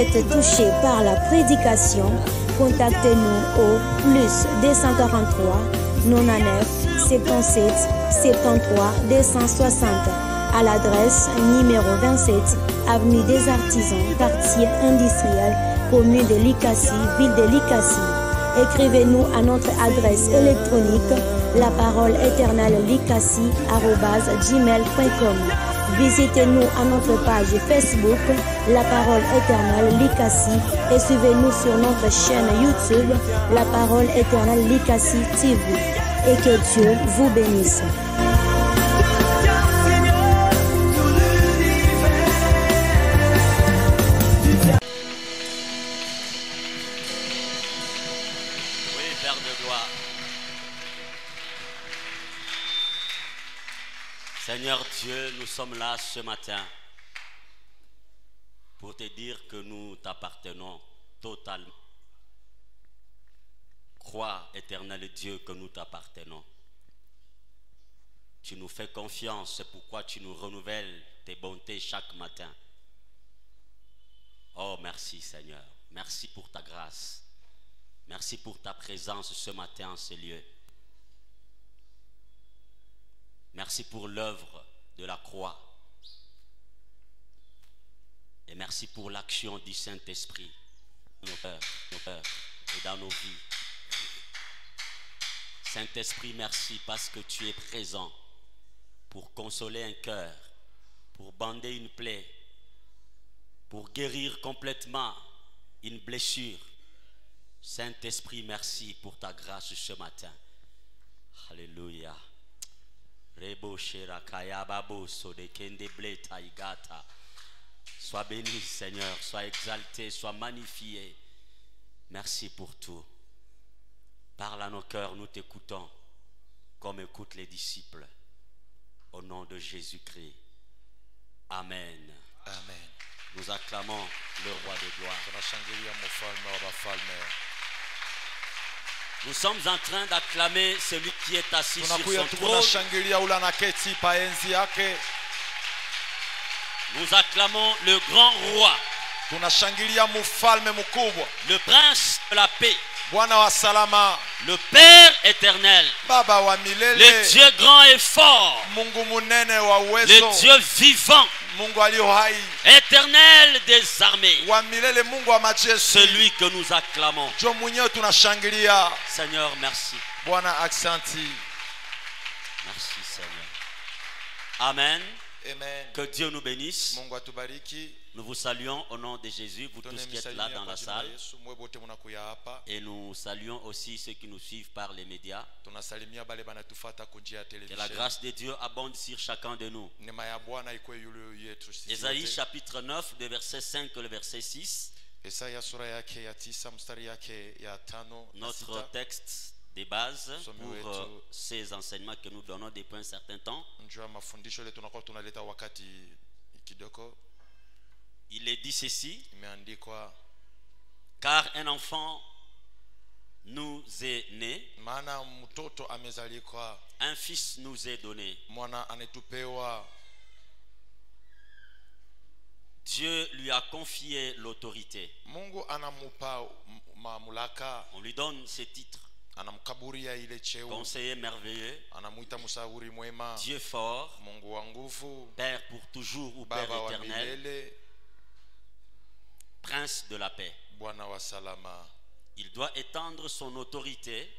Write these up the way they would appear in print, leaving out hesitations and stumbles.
êtes touché par la prédication, contactez-nous au +243 99 77 73 260 à l'adresse numéro 27 avenue des Artisans, quartier industriel, commune de Likassi, ville de Likassi. Écrivez-nous à notre adresse électronique laparoleéternellikassi@gmail.com. Visitez-nous à notre page Facebook La Parole Éternelle Likassi et suivez-nous sur notre chaîne YouTube La Parole Éternelle Likassi TV. Et que Dieu vous bénisse. Seigneur Dieu, nous sommes là ce matin pour te dire que nous t'appartenons totalement. Crois, éternel Dieu, que nous t'appartenons. Tu nous fais confiance, c'est pourquoi tu nous renouvelles tes bontés chaque matin. Oh, merci Seigneur. Merci pour ta grâce. Merci pour ta présence ce matin en ce lieu. Merci pour l'œuvre de la croix. Et merci pour l'action du Saint-Esprit dans nos cœurs et dans nos vies. Saint-Esprit, merci parce que tu es présent pour consoler un cœur, pour bander une plaie, pour guérir complètement une blessure. Saint-Esprit, merci pour ta grâce ce matin. Alléluia. Sois béni, Seigneur, sois exalté, sois magnifié. Merci pour tout. Parle à nos cœurs, nous t'écoutons, comme écoutent les disciples. Au nom de Jésus-Christ. Amen. Amen. Nous acclamons le roi de gloire. Nous sommes en train d'acclamer celui qui est assis sur son trône. Nous acclamons le grand roi, le prince de la paix, le Père éternel, le Dieu grand et fort, le Dieu vivant, éternel des armées, celui que nous acclamons. Seigneur, merci. Merci Seigneur. Amen. Amen. Que Dieu nous bénisse. Nous vous saluons au nom de Jésus, vous tous qui êtes là dans la salle. Et nous saluons aussi ceux qui nous suivent par les médias. Que la grâce de Dieu abonde sur chacun de nous. Ésaïe chapitre 9, de verset 5 au verset 6. Notre texte de base pour ces enseignements que nous donnons depuis un certain temps. Il est dit ceci: car un enfant nous est né, un fils nous est donné. Dieu lui a confié l'autorité. On lui donne ce titre: conseiller merveilleux, Dieu fort, Père pour toujours ou Père éternel, Prince de la paix. Il doit étendre son autorité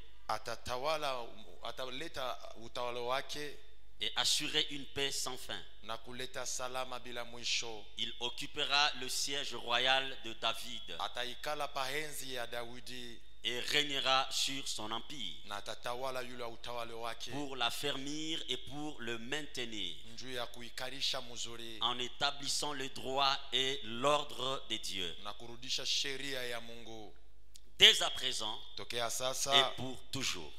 et assurer une paix sans fin. Il occupera le siège royal de David et régnera sur son empire pour l'affermir et pour le maintenir en établissant le droit et l'ordre de Dieu dès à présent et pour toujours.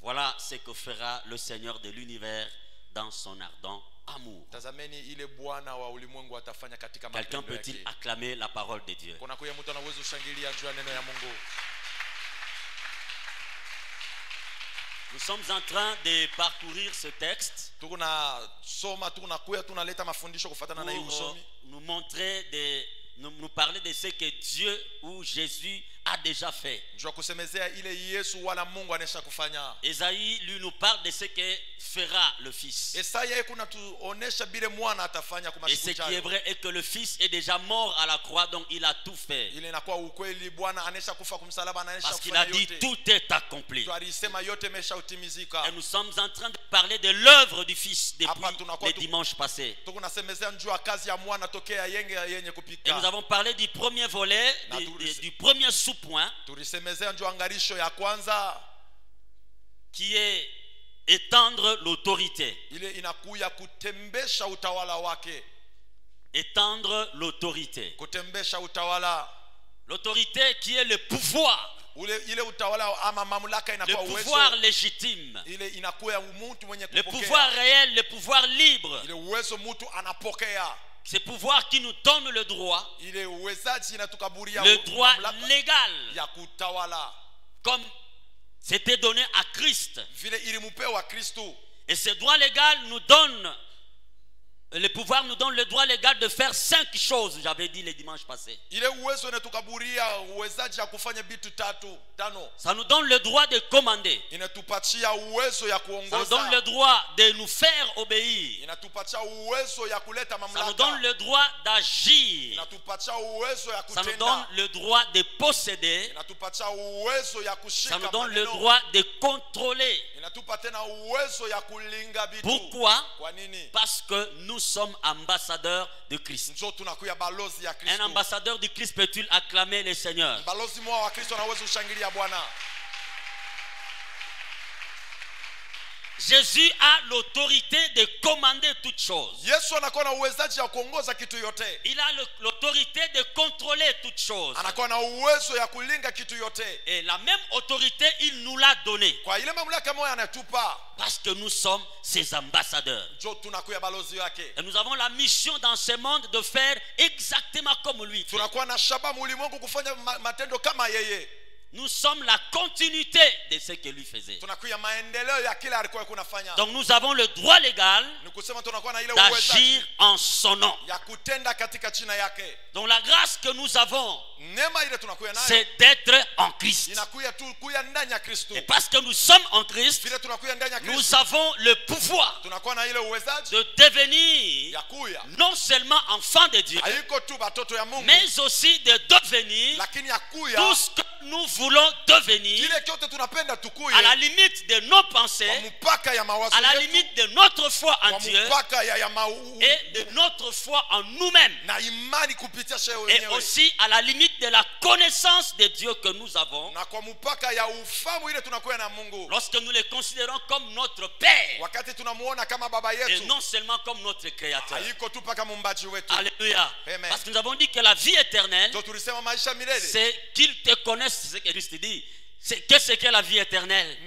Voilà ce que fera le Seigneur de l'univers dans son ardent amour. Quelqu'un peut-il acclamer la parole de Dieu? Nous sommes en train de parcourir ce texte pour nous montrer, nous parler de ce que Dieu ou Jésus a déjà fait. Esaïe, lui, nous parle de ce que fera le Fils. Et ce qui est vrai est que le Fils est déjà mort à la croix, donc il a tout fait. Parce qu'il a dit tout est accompli. Et nous sommes en train de parler de l'œuvre du Fils depuis les dimanches passés. Et nous avons parlé du premier volet, du premier sous-point, qui est étendre l'autorité. Étendre l'autorité. L'autorité qui est le pouvoir. Le pouvoir légitime. Le pouvoir réel, le pouvoir libre. Ce pouvoir qui nous donne le droit légal, comme c'était donné à Christ. Et ce droit légal nous donne, le pouvoir nous donne le droit légal de faire 5 choses, j'avais dit les dimanches passés. Ça nous donne le droit de commander. Ça nous donne le droit de nous faire obéir. Ça nous donne le droit d'agir. Ça nous donne le droit de posséder. Ça nous donne le droit de contrôler. Pourquoi? Parce que nous sommes ambassadeurs de Christ. Un ambassadeur de Christ peut-il acclamer le Seigneur? Jésus a l'autorité de commander toutes choses. Il a l'autorité de contrôler toutes choses. Et la même autorité, il nous l'a donnée. Parce que nous sommes ses ambassadeurs. Et nous avons la mission dans ce monde de faire exactement comme lui. Nous sommes la continuité de ce que lui faisait. Donc nous avons le droit légal d'agir en son nom. Donc la grâce que nous avons, c'est d'être en Christ. Et parce que nous sommes en Christ, nous avons le pouvoir de devenir non seulement enfants de Dieu, mais aussi de devenir tout ce que nous voulons devenir, à la limite de nos pensées, à la limite de notre foi en Dieu et de notre foi en nous-mêmes, et aussi à la limite de la connaissance de Dieu que nous avons, lorsque nous les considérons comme notre Père et non seulement comme notre Créateur. Alléluia. Parce que nous avons dit que la vie éternelle, c'est qu'ils te connaissent. C'est ce que Christ dit. Qu'est-ce que la vie éternelle?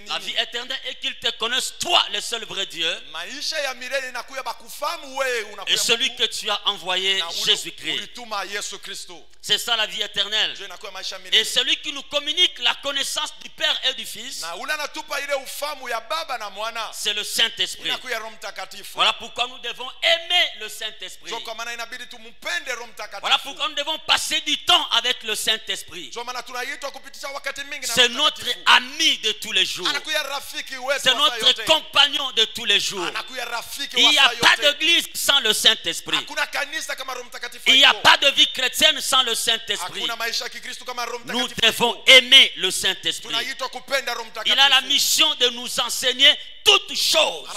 La vie éternelle est qu'ils te connaissent, toi, le seul vrai Dieu, et celui que tu as envoyé, Jésus-Christ. C'est ça la vie éternelle. Et celui qui nous communique la connaissance du Père et du Fils, c'est le Saint-Esprit. Voilà pourquoi nous devons aimer le Saint-Esprit. Voilà pourquoi nous devons passer du temps avec le Saint-Esprit. C'est notre ami de tous les jours. C'est notre compagnon de tous les jours. Il n'y a pas d'église sans le Saint-Esprit. Il n'y a pas de vie chrétienne sans le Saint-Esprit. Nous devons aimer le Saint-Esprit. Il a la mission de nous enseigner toutes choses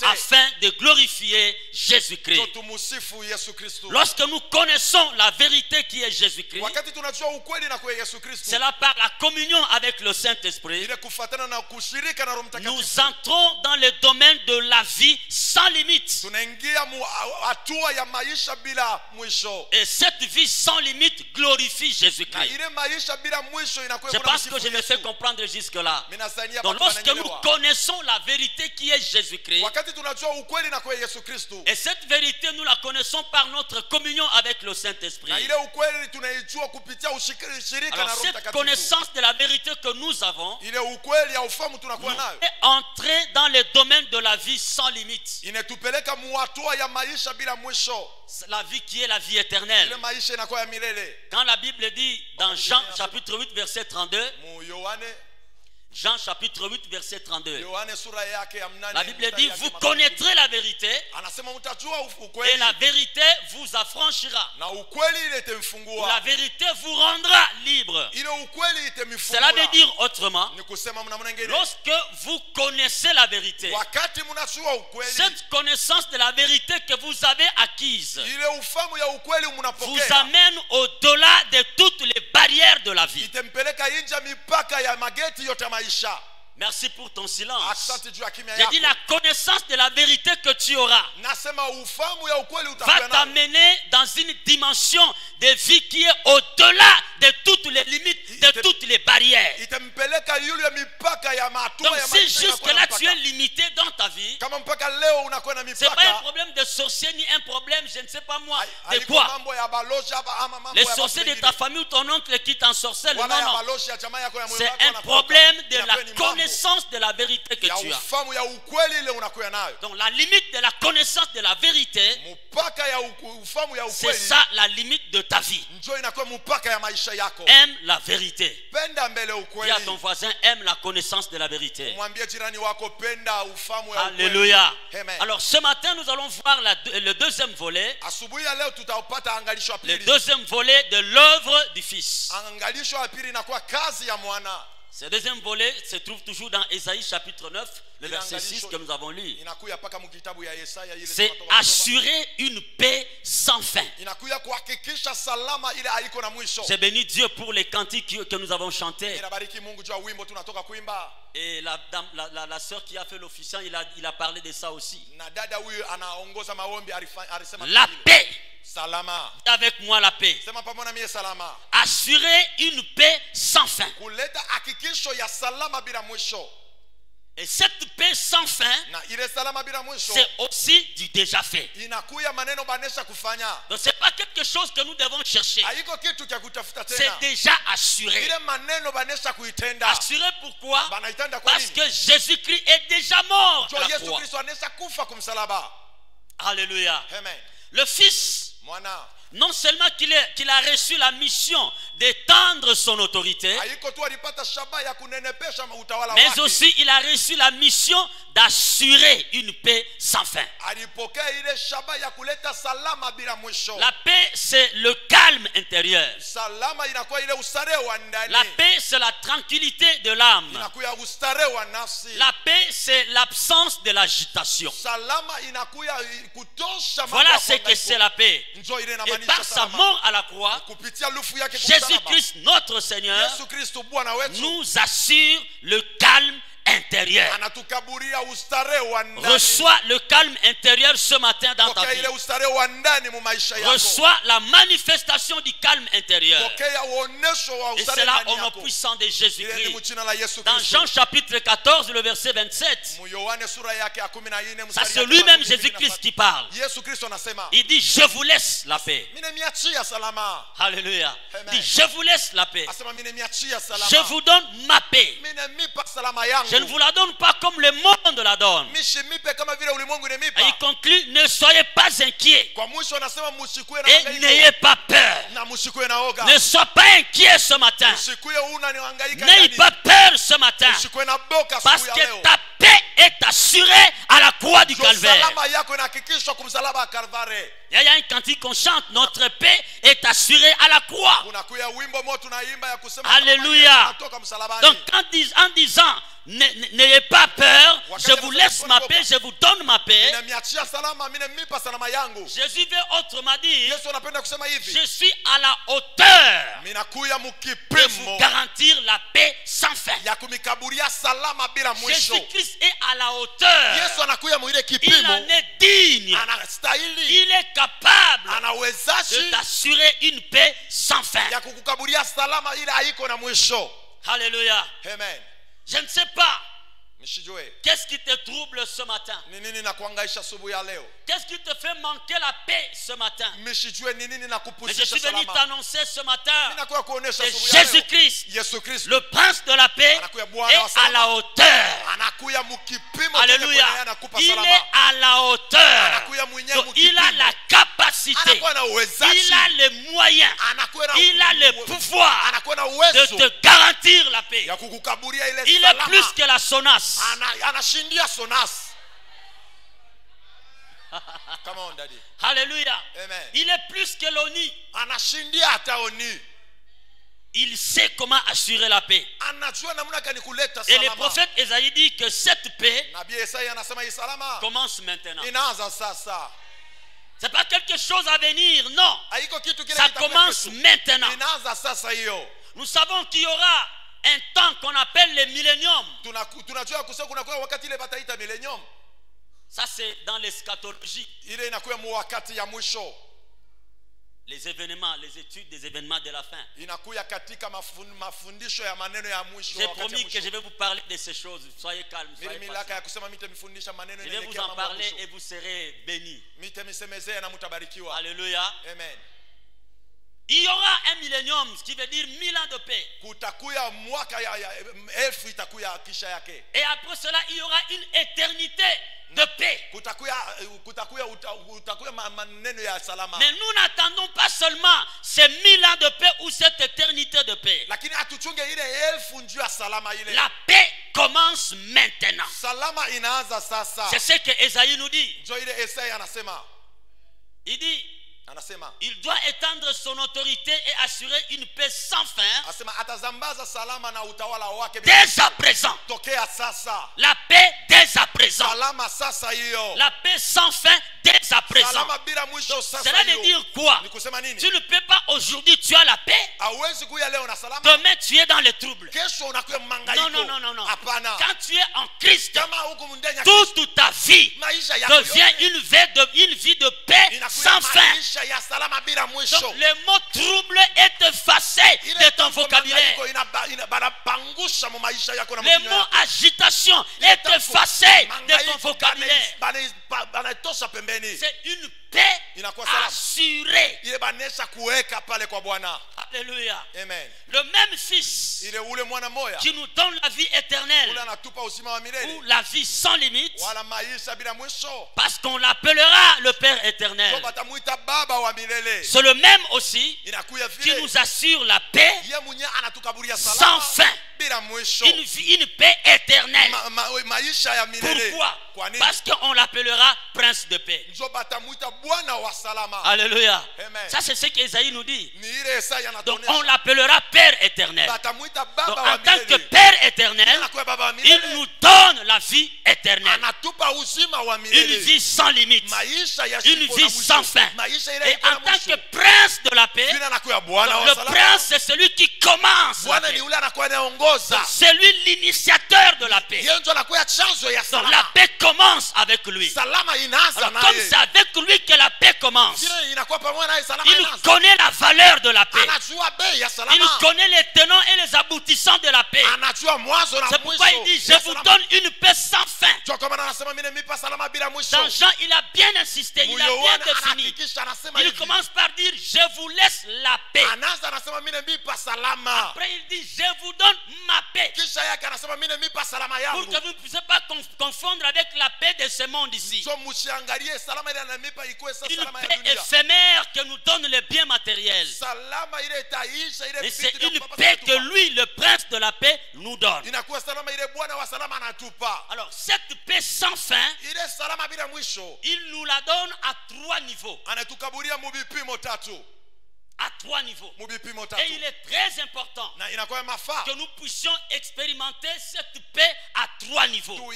afin de glorifier Jésus-Christ. Lorsque nous connaissons la vérité qui est Jésus-Christ, c'est là par la communion avec le Saint-Esprit, nous entrons dans le domaine de la vie sans limite. Et cette vie sans limite glorifie Jésus-Christ. Je pense que je me fais comprendre jusque là. Donc lorsque nous connaissons la vérité qui est Jésus-Christ. Et cette vérité, nous la connaissons par notre communion avec le Saint-Esprit. Alors cette connaissance de la vérité que nous avons est entrée dans les domaines de la vie sans limite. La vie qui est la vie éternelle. Quand la Bible dit dans Jean chapitre 8 verset 32, Jean chapitre 8 verset 32, la Bible dit vous connaîtrez la vérité et la vérité vous affranchira. La vérité vous rendra libre. Cela veut dire autrement, lorsque vous connaissez la vérité, cette connaissance de la vérité que vous avez acquise vous amène au-delà de toutes les barrières de la vie. Merci pour ton silence. J'ai dit la connaissance de la vérité que tu auras va t'amener dans une dimension de vie qui est au-delà de toutes les limites, de toutes les barrières. Donc si jusque-là tu es limité dans ta vie, ce n'est pas un problème de sorcier ni un problème, je ne sais pas moi, de quoi. Les sorciers de ta famille ou ton oncle qui t'ensorcelle, non, non. C'est un problème de la connaissance de la vérité que tu as. Donc la limite de la connaissance de la vérité, c'est ça la limite de ta vie. Aime la vérité. Dis à ton voisin, aime la connaissance de la vérité. Alléluia. Alors ce matin nous allons voir le deuxième volet. Le deuxième volet de l'œuvre du Fils. Ce deuxième volet se trouve toujours dans Ésaïe chapitre 9, le verset 6 que nous avons lu. C'est assurer une paix sans fin. J'ai béni Dieu pour les cantiques que nous avons chantés. Et la sœur qui a fait l'officiant, il a parlé de ça aussi. La paix. Avec moi la paix. Assurer une paix sans fin. Et cette paix sans fin, c'est aussi du déjà fait. Donc ce n'est pas quelque chose que nous devons chercher. C'est déjà assuré. Assuré pourquoi? Parce que Jésus-Christ est déjà mort à la croix. Alléluia. Le Fils, non seulement qu'il a reçu la mission d'étendre son autorité, mais aussi il a reçu la mission d'assurer une paix sans fin. La paix, c'est le calme intérieur. La paix, c'est la tranquillité de l'âme. La paix, c'est l'absence de l'agitation. Voilà ce que c'est la paix. Et par sa mort à la croix, Jésus-Christ, notre Seigneur, nous assure le calme intérieur. Reçois le calme intérieur ce matin dans ta vie. Reçois la manifestation du calme intérieur. Et c'est là au nom puissant de Jésus-Christ. Dans Jean chapitre 14, le verset 27, ça c'est lui-même Jésus-Christ qui parle. Il dit, je vous laisse la paix. Alléluia. Il dit, je vous laisse la paix. Je vous donne ma paix. Je ne vous la donne pas comme le monde la donne. Et il conclut, ne soyez pas inquiets. Et n'ayez pas peur. Ne sois pas inquiet ce matin. N'ayez pas peur ce matin. Parce que ta paix est assurée à la croix du Calvaire. Il y a un cantique qu'on chante, notre paix est assurée à la croix. Alléluia. Donc en disant, n'ayez pas peur, je vous laisse ma paix, je vous donne ma paix. Jésus veut autrement dire, je suis à la hauteur de vous garantir la paix sans fin. Jésus-Christ est à la hauteur. Il en est digne. Il est capable de t'assurer une paix sans fin. Alléluia. Amen. Je ne sais pas Qu'est-ce qui te trouble ce matin? Qu'est-ce qui te fait manquer la paix ce matin? Mais je suis venu t'annoncer ce matin que Jésus-Christ, le prince de la paix, est à la hauteur. Alléluia. Il est à la hauteur. Donc, il a la capacité, il a les moyens, il a le pouvoir de te garantir la paix. Il est plus que la Sonas. Come on, daddy. Alléluia. Amen. Il est plus que l'ONU. Il sait comment assurer la paix. Et le prophète Esaïe dit que cette paix commence maintenant. Ce n'est pas quelque chose à venir, non. Ça commence maintenant. Nous savons qu'il y aura un temps qu'on appelle le millénium. Ça c'est dans l'eschatologie. Les événements, les études des événements de la fin. J'ai promis que je vais vous parler de ces choses. Soyez calmes, soyez patients. Je vais vous en parler et vous serez bénis. Alléluia. Amen. Il y aura un millénium, ce qui veut dire 1000 ans de paix. Et après cela, il y aura une éternité de paix. Mais nous n'attendons pas seulement ces 1000 ans de paix ou cette éternité de paix. La paix commence maintenant. C'est ce que Esaïe nous dit. Il dit, il doit étendre son autorité et assurer une paix sans fin dès à présent. La paix dès à présent. La paix sans fin dès à présent. Cela veut dire quoi? Tu ne peux pas aujourd'hui, tu as la paix. Demain tu es dans les troubles. Non. Quand tu es en Christ, toute ta vie devient une vie de paix sans fin. Donc le mot trouble est effacé de ton vocabulaire. Le mot agitation est effacé de ton vocabulaire. C'est une paix assurée. Alléluia. Amen. Le même Fils qui nous donne la vie éternelle ou la vie sans limite, parce qu'on l'appellera le Père éternel. C'est le même aussi qui nous assure la paix sans fin. Une paix éternelle. Pourquoi? Parce qu'on l'appellera Prince de paix. Alléluia. Ça c'est ce qu'Esaïe nous dit. Donc on l'appellera Père éternel. Donc en tant que Père éternel, il nous donne la vie éternelle. Une vie sans limite. Une vie sans fin. Et en tant que Prince de la paix, le Prince c'est celui qui commence la paix. C'est lui l'initiateur de la paix. Donc la paix commence avec lui. Alors, comme c'est avec lui que la paix commence, il connaît la valeur de la paix. Il connaît les tenants et les aboutissants de la paix. C'est pourquoi il dit, je vous donne une paix sans fin. Dans Jean, il a bien insisté, il a bien défini. Il commence par dire, je vous laisse la paix. Après il dit, je vous donne ma paix. Pour que vous ne puissiez pas confondre avec la paix de ce monde ici. Une paix éphémère que nous donne les biens matériels. Et c'est une paix que lui, le prince de la paix, nous donne. Alors cette paix sans fin, il nous la donne à 3 niveaux. À 3 niveaux. Et il est très important que nous puissions expérimenter cette paix à 3 niveaux.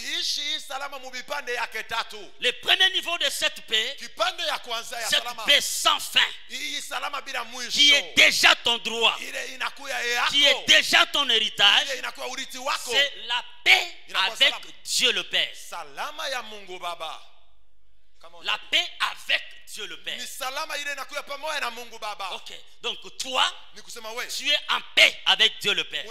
Le premier niveau de cette paix, cette paix sans fin, qui est déjà ton droit, qui est déjà ton héritage, c'est la paix avec Dieu le Père. La paix avec Dieu le Père. Ok, donc toi, tu es en paix avec Dieu le Père.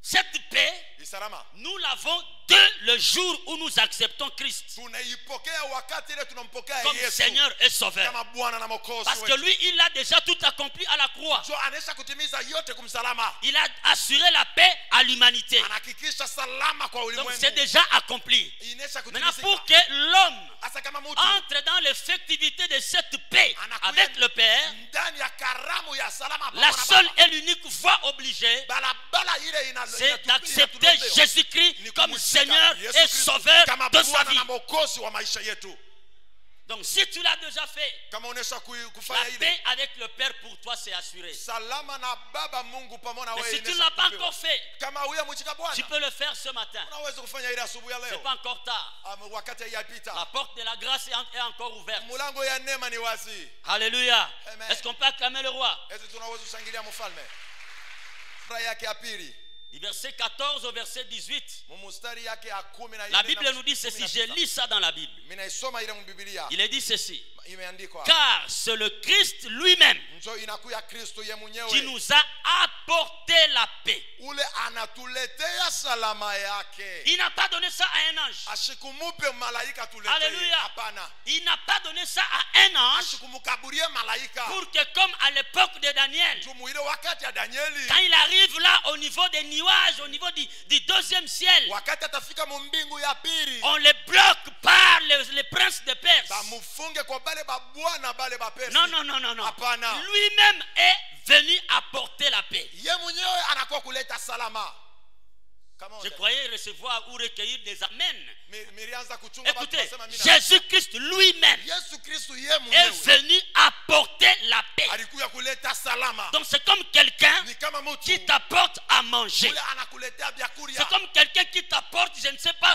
Cette paix, Isalama. nous l'avons dès le jour où nous acceptons Christ Tunaipokea wakati ile tunampokea comme Yesu Seigneur et Sauveur. kama Bwana na Mwokozi Parce que wetu. lui, il a déjà tout accompli à la croix. Jo anesha kutimiza yote kumsalama. Il a assuré la paix à l'humanité. Anahakikisha salama kwa Donc ulimwengu. c'est déjà accompli. Inesha Maintenant, kutimizika. pour que l'homme Asa kama mtu entre dans l'effectivité de cette paix avec le Père, ndani ya karamu ya salama la pamoja na seule Baba. et l'unique voie obligée, Barabara ile c'est d'accepter Jésus-Christ comme Seigneur Yesu et Kristo Sauveur kama de sa Bwana vie. na Mwokozi wa maisha yetu. Donc si tu l'as déjà fait, Kama unesha la kufanya ile paix avec le Père pour toi c'est assuré. salama na Baba Mungu pamoja na Mais wewe. si tu ne inesha l'as pas kupewa. encore fait, Kama huyo mchika tu Bwana peux le faire ce matin. unaweza kufanya ile asubuhi ya C'est leo. pas encore tard. Wakati La haijapita. porte de la grâce est encore ouverte. Mulango ya neema ni wazi. Alléluia. Amen. Est-ce qu'on peut acclamer le roi? Eti tunaweza kushangilia mfalme. Furaha yake ya pili. Du verset 14 au verset 18. Mstari yake ya 10 La Bible nous dit ceci, je lis ça dans la Bible. Minaisoma ile mbiblia. Il est dit ceci. Imeandikwa. Car c'est le Christ lui-même Njo inakuya Kristo ye qui mwenyewe. nous a apporté la paix. Ule anatuletea salama yake. Il n'a pas donné ça à un ange. Ashikumupe malaika tuletee. Alléluia. Hapana. Il n'a pas donné ça à un ange Ashikumukaburie malaika. pour que comme à l'époque de Daniel, Tumuile wakati ya Danieli. quand il arrive là au niveau des nuages, au niveau du deuxième ciel, Wakati atafika mbingu ya pili. on les bloque par les princes de Perse. Bamufunge kwa bale babwana bale bapersi. Non, non, non, non, non. Hapana. Lui-même est venu apporter la paix. Ye mwenyewe anakuwa kuleta salama. Kama Je croyais recevoir ou recueillir des amens. Mirianza kuchunga batu Écoutez, basema mina. Jésus-Christ lui-même Yesu Kristo ye est mwenyewe venu apporter la paix. alikuya kuleta salama. Donc c'est comme quelqu'un Ni kama mtu qui t'apporte à manger. ule anakuletea vyakulia. C'est comme quelqu'un qui t'apporte, je ne sais pas,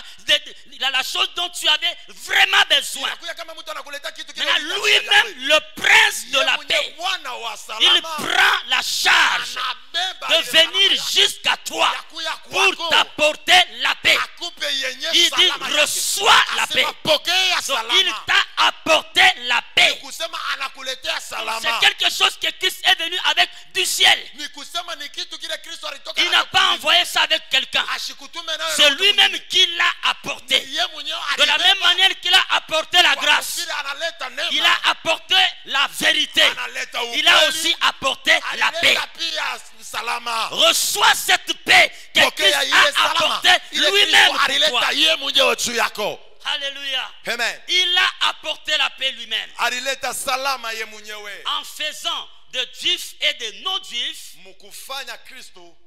la chose dont tu avais vraiment besoin. Inakuya kama mtu anakuletea kitu kile. Maintenant, lui-même, le prince de la paix, Bwana wa il salama. prend la charge Anabeba de ile venir salama jusqu'à toi yakuya pour kwako. t'apporter la paix. Akupe yenye Il dit, salama yake. reçois la paix. Asema, pokea Donc, salama. il t'a apporté la paix. Ni kusema anakuletea C'est salama. quelque chose que Christ est venu avec du ciel. Ni kusema ni kitu kile Kristo alitoka Il n'a pas envoyé ça avec quelqu'un. ashikutume nayo. C'est lui-même qui l'a apporté. Yeye mwenyewe De la même manière qu'il a apporté la grâce, Wakati analeta neema. il a apporté la vérité. Analeta Il a ukweli. aussi apporté la paix. Alileta pia salama. Reçois cette paix que Christ Pokea ile a salama. apporté Ile lui-même Kristo pour alileta toi. yeye mwenyewe juu yako. Alléluia. Amen. Il a apporté la paix lui-même Alileta salama yeye mwenyewe. en faisant de juifs et de non-juifs, Mkufanya Kristo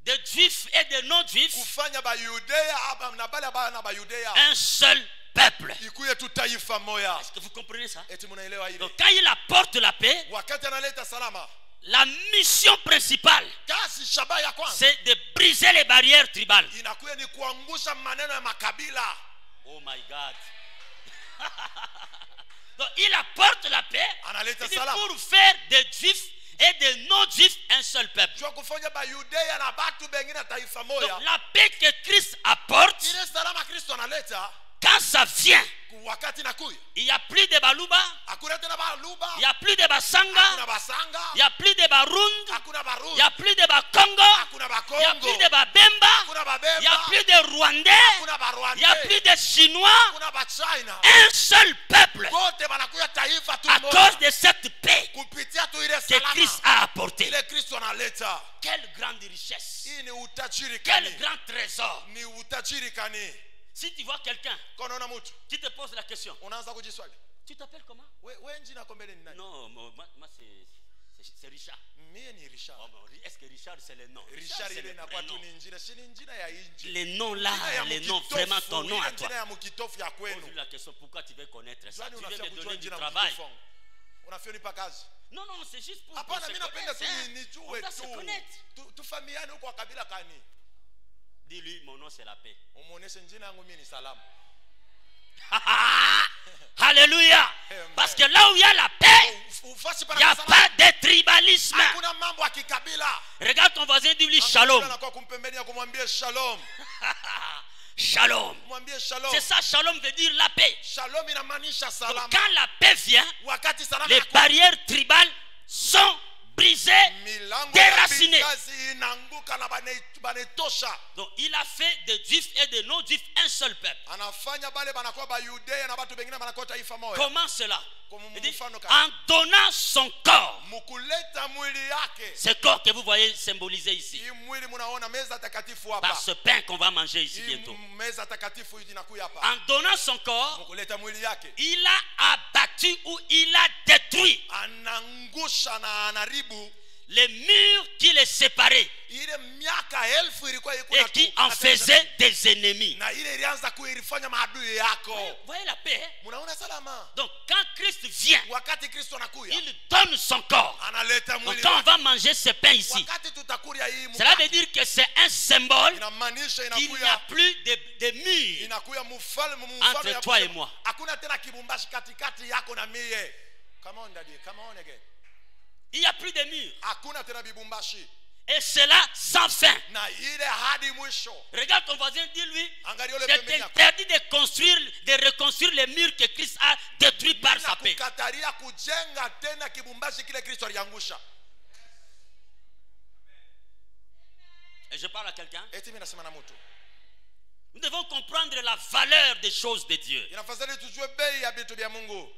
de juifs et de non-juifs, kufanya bayudea hapa na bale bana bayudea un seul peuple. ikuye tu taifa moya. Est-ce que vous comprenez ça? Eti mnaelewa ile? Donc quand il apporte la paix, Wakati analeta salama, la mission principale, kazi shabaha ya kwanza c'est de briser les barrières tribales. inakuwa ni kuangusha maneno ya makabila. Oh my God. Donc il apporte la paix. Analeta Il dit salama. pour faire des juifs et des non-juifs un seul peuple. Jua kufanya bayudea na batu bengine taifa moya. Donc la paix que Christ apporte, Ile salama Kristo analeta quand ça vient, wakati nakuya. il n'y a plus de baluba, Hakuna tena baluba, il n'y a plus de basanga, hakuna basanga, il n'y a plus de barund, hakuna baru, il n'y a plus de bakongo, hakuna il n'y a bakongo, plus de babemba, hakuna il n'y a babemba, plus de rwandais, hakuna il n'y a barwande, plus de chinois. hakuna bachina. Un seul peuple Wote banakuya taifa tu à moja. cause de cette paix Kupitia tu ile que Christ salama. a apporté. Ile Kristo analeta. Quelle grande richesse, Hii ni utajiri quel kani. grand trésor. Ni utajiri kani. Si tu vois quelqu'un Kwa unaona mtu qui te pose la question, unaanza kujiswali. tu t'appelles comment? Wewe njina kombele ni nani? Non, moi c'est Richard. Mie ni Richard. Oh, mais est-ce que Richard c'est le nom? Richard c'est ile le inakuwa tu prénom. ni njina, si ni njina ya inji. Les noms là, Njina ya les noms, mukitofu, vraiment ton nom à ile toi. njina ya mukitofu ya kwenu. Pose la question, pourquoi tu veux connaître ça? Jwani Tu unafia viens de kujua donner du njina travail. mukitofu. Unafia nipa kazi. Non, non, c'est juste pour Hapana, se mimi napenda tu connaître, hein. nijue On doit se connaître. tu. Tufahamiane huko kwa kabila kani. Dis-lui, mon nom c'est la paix. Umuoneshe njina yangu mimi ni salama. Alléluia. Parce que là où il y a la paix, Ufasi il n'y a pas de tribalisme. Hakuna mambo ya kikabila. Regarde ton voisin, dis-lui shalom. Anakuwa kumpembenia kumwambia shalom. Shalom. Mwambie shalom. C'est ça, shalom veut dire la paix. Shalom inamaanisha Donc, salama. quand la paix vient, Wakati salama les inakuja, barrières tribales sont brisées, milango ya déracinées. vizazi inaanguka na banetosha. Donc il a fait des juifs et des non-juifs un seul peuple. Anafanya bale banakuwa ba Yudea na batu bengine banakuwa taifa moja. Comment cela? Il dit, dit, en donnant son corps. mukuleta mwili yake. Ce corps que vous voyez symbolisé ici. Hii mwili munaona meza takatifu hapa. Par ce pain qu'on va manger ici bientôt. Meza takatifu inakuja hapa. En donnant son corps, Mukuleta mwili yake. il a abattu ou il a détruit Anangusha na anaribu les murs qui les séparaient ile miaka elfu ilikuwa iko et qui en faisaient des ennemis. na ile ilianza kuifanya maadui yako. Vous voyez la paix? Munaona salama. Donc quand Christ vient, Wakati Kristo anakuja, il donne son corps. analeta Donc mwili quand on wake. va manger ce pain ici, Wakati tutakulia hii cela mkate, veut dire que c'est un symbole inamaanisha qu'il n'y a inakuya plus de murs inakuya mfalme entre ya toi et kusema, moi. hakuna tena kibumbashi katikati yako na mie. Come on daddy, come on again. Il n'y a plus de murs. Hakuna tena bibumbashi. Et cela sans fin. Na ile hadi mwisho. Regarde ton voisin, dis-lui, Angalia ule c'est pembeni yako. interdit de reconstruire les murs que Christ a détruits par sa paix. Kukataria kujenga tena kibumbashi kile Kristo aliangusha. Et je parle à quelqu'un. Eti mimi nasema na mtu. Nous devons comprendre la valeur des choses de Dieu. Inafadhali tujue bei ya vitu vya Mungu.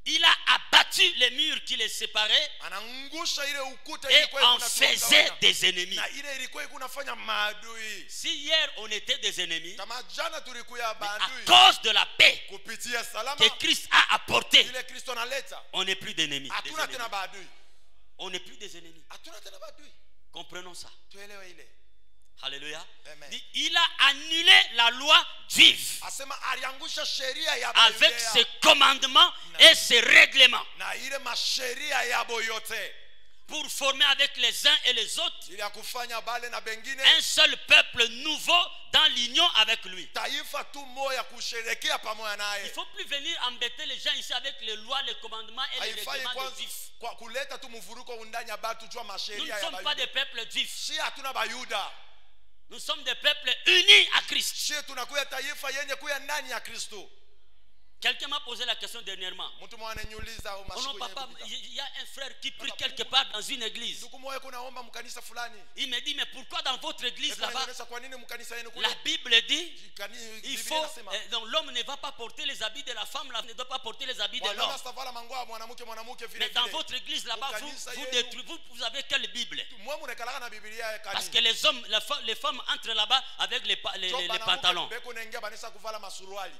Il a abattu les murs qui les séparaient Anangusha ile ukuta et ilikuwa en inatugawana. faisait des ennemis. Na ile ilikuwa inafanya maadui. Si hier on était des ennemis, Kama jana tulikuwa à maadui. cause de la paix Kupitia salama que Christ a apportée, ile Kristo analeta. on n'est plus d'ennemis. Des Hatuna ennemis. tena maadui. On n'est plus des ennemis. Hatuna tena maadui. Comprenons ça. Tuelewe ile. Alléluia. Amen. Dit, il a annulé la loi juive Asema aliangusha sheria ya avec Bayudea. ses commandements et ses règlements Na ile masheria yabo yote pour former avec les uns et les autres ili ya kufanya bale na bengine un seul peuple nouveau dans l'union avec lui. taifa tu moja kusherekea pamoja Il naye. ne faut plus venir embêter les gens ici avec les lois, les commandements et les Haifai règlements kwanza de juifs. kwa kuleta tu mvuruko undani ya batu jua Nous ne masheria ya sommes pas Bayuda. des peuples juifs. Si hatuna Bayuda. Nous sommes des peuples unis à Christ. Si tunakuya taifa yenye kuya ndani ya Kristo. Quelqu'un m'a posé la question dernièrement. Mtu mwana nyuliza au Oh non, masiku papa, yenye il y a un frère qui prie quelque part dans une église. Ndugu moja kunaomba mkanisa fulani. Il me dit, mais pourquoi dans votre église là-bas, Inaonyesha kwa nini mkanisa yenu kule? la Bible dit, il Biblia faut, inasema, donc l'homme ne va pas porter les habits de la femme, la femme ne doit pas porter les habits de mwanaume l'homme. asavala mangoa mwanamke vile Mais dans vile. votre église là-bas, vous avez quelle Bible? Mwa munakalaka na Biblia ya Parce kanisa. que les hommes, les femmes entrent là-bas avec les pantalons. Beko naingia banisa kuvala masuruali.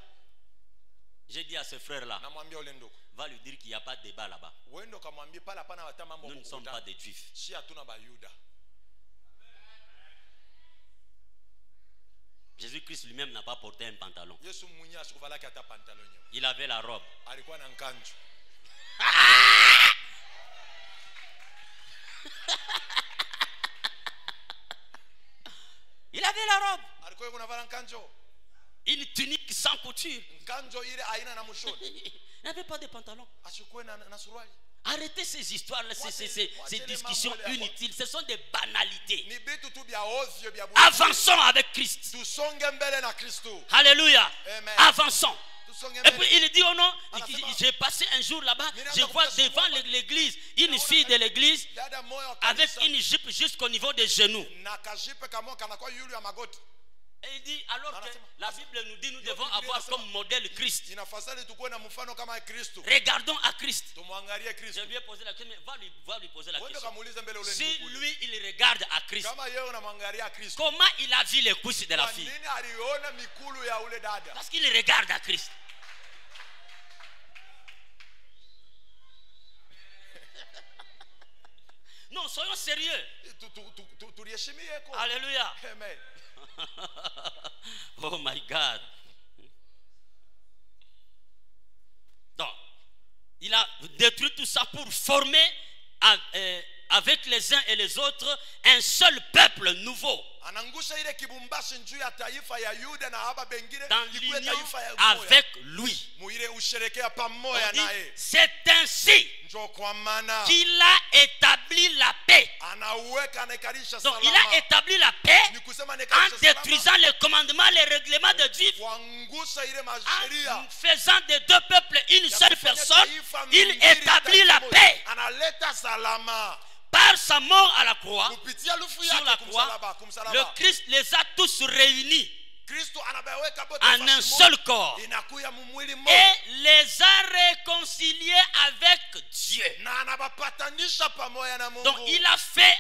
J'ai dit à ce frère-là, Namwambia ule ndugu. va lui dire qu'il n'y a pas de débat là-bas. Wendo kamwambie pala pana hata mambo Nous ne sommes pas des juifs. Si hatuna Bayuda. Jésus-Christ lui-même n'a pas porté un pantalon. Yesu mwenyewe asikuvalaki hata pantalon yenyewe. Il avait la robe. Alikuwa na nkanju. Il avait la robe. Alikuwa kunavala nkanjo. Une tunique sans couture. Nkanjo ile aina na mshoni. Il n'avait pas de pantalon. Asikuwe na suruali. Arrêtez ces histoires-là, ces discussions inutiles. Ce sont des banalités. Ni bitu tu bya ovyo bya bure. Avançons avec Christ. Tusonge mbele na Kristo. Alléluia. Amen. Avançons. Tusonge Et puis mbele. il dit, oh non, j'ai passé un jour là-bas, je vois devant l'église une fille de l'église Dada moyo avec kanisa. une jupe jusqu'au niveau des genoux. Na kajipe kama kanakuwa yulu ya magoti. Et il dit, alors que la Bible nous dit, nous devons avoir comme modèle Christ. Inafasali tukuwe na mfano kama Kristo. Regardons à Christ. Tumwangalie Je Kristo. lui ai posé la question, mais va lui poser la Wende question. kamuulize mbele ule Si ndugu. lui, il regarde à Christ, Kama yeye unamwangalia Kristo. comment il a vu les couches de la Kwa fille? nini aliona mikulu ya ule dada? Parce qu'il regarde à Christ. Non, soyons sérieux. Tuliheshimie ko. Alléluia. Amen. Oh my God. Donc, il a détruit tout ça pour former avec les uns et les autres un seul peuple nouveau. Anangusha ile kibumbashi njuu ya taifa ya Yuda na haba bengine Dans ikuwe l'union taifa ya avec lui. muile usherekea pamoja naye. C'est ainsi Njoo kwa maana qu'il a établi la paix. anaweka anaikarisha Donc salama. il a établi la paix Ni kusema en anaikarisha salama. détruisant les commandements, les règlements de Dieu, Kuangusha ile en masheria. faisant des deux peuples une seule Kufanya personne. taifa Il mbili, établit la taifa paix. moja. Analeta salama. par sa mort à la croix, kupitia lufu sur yake la croix, le kumsalaba Christ les a tous réunis Kristo anabaweka bote en un seul corps inakuya mumwili et mmoja les a réconciliés avec Dieu. na anabapatanisha pamoja na Mungu. Donc il a fait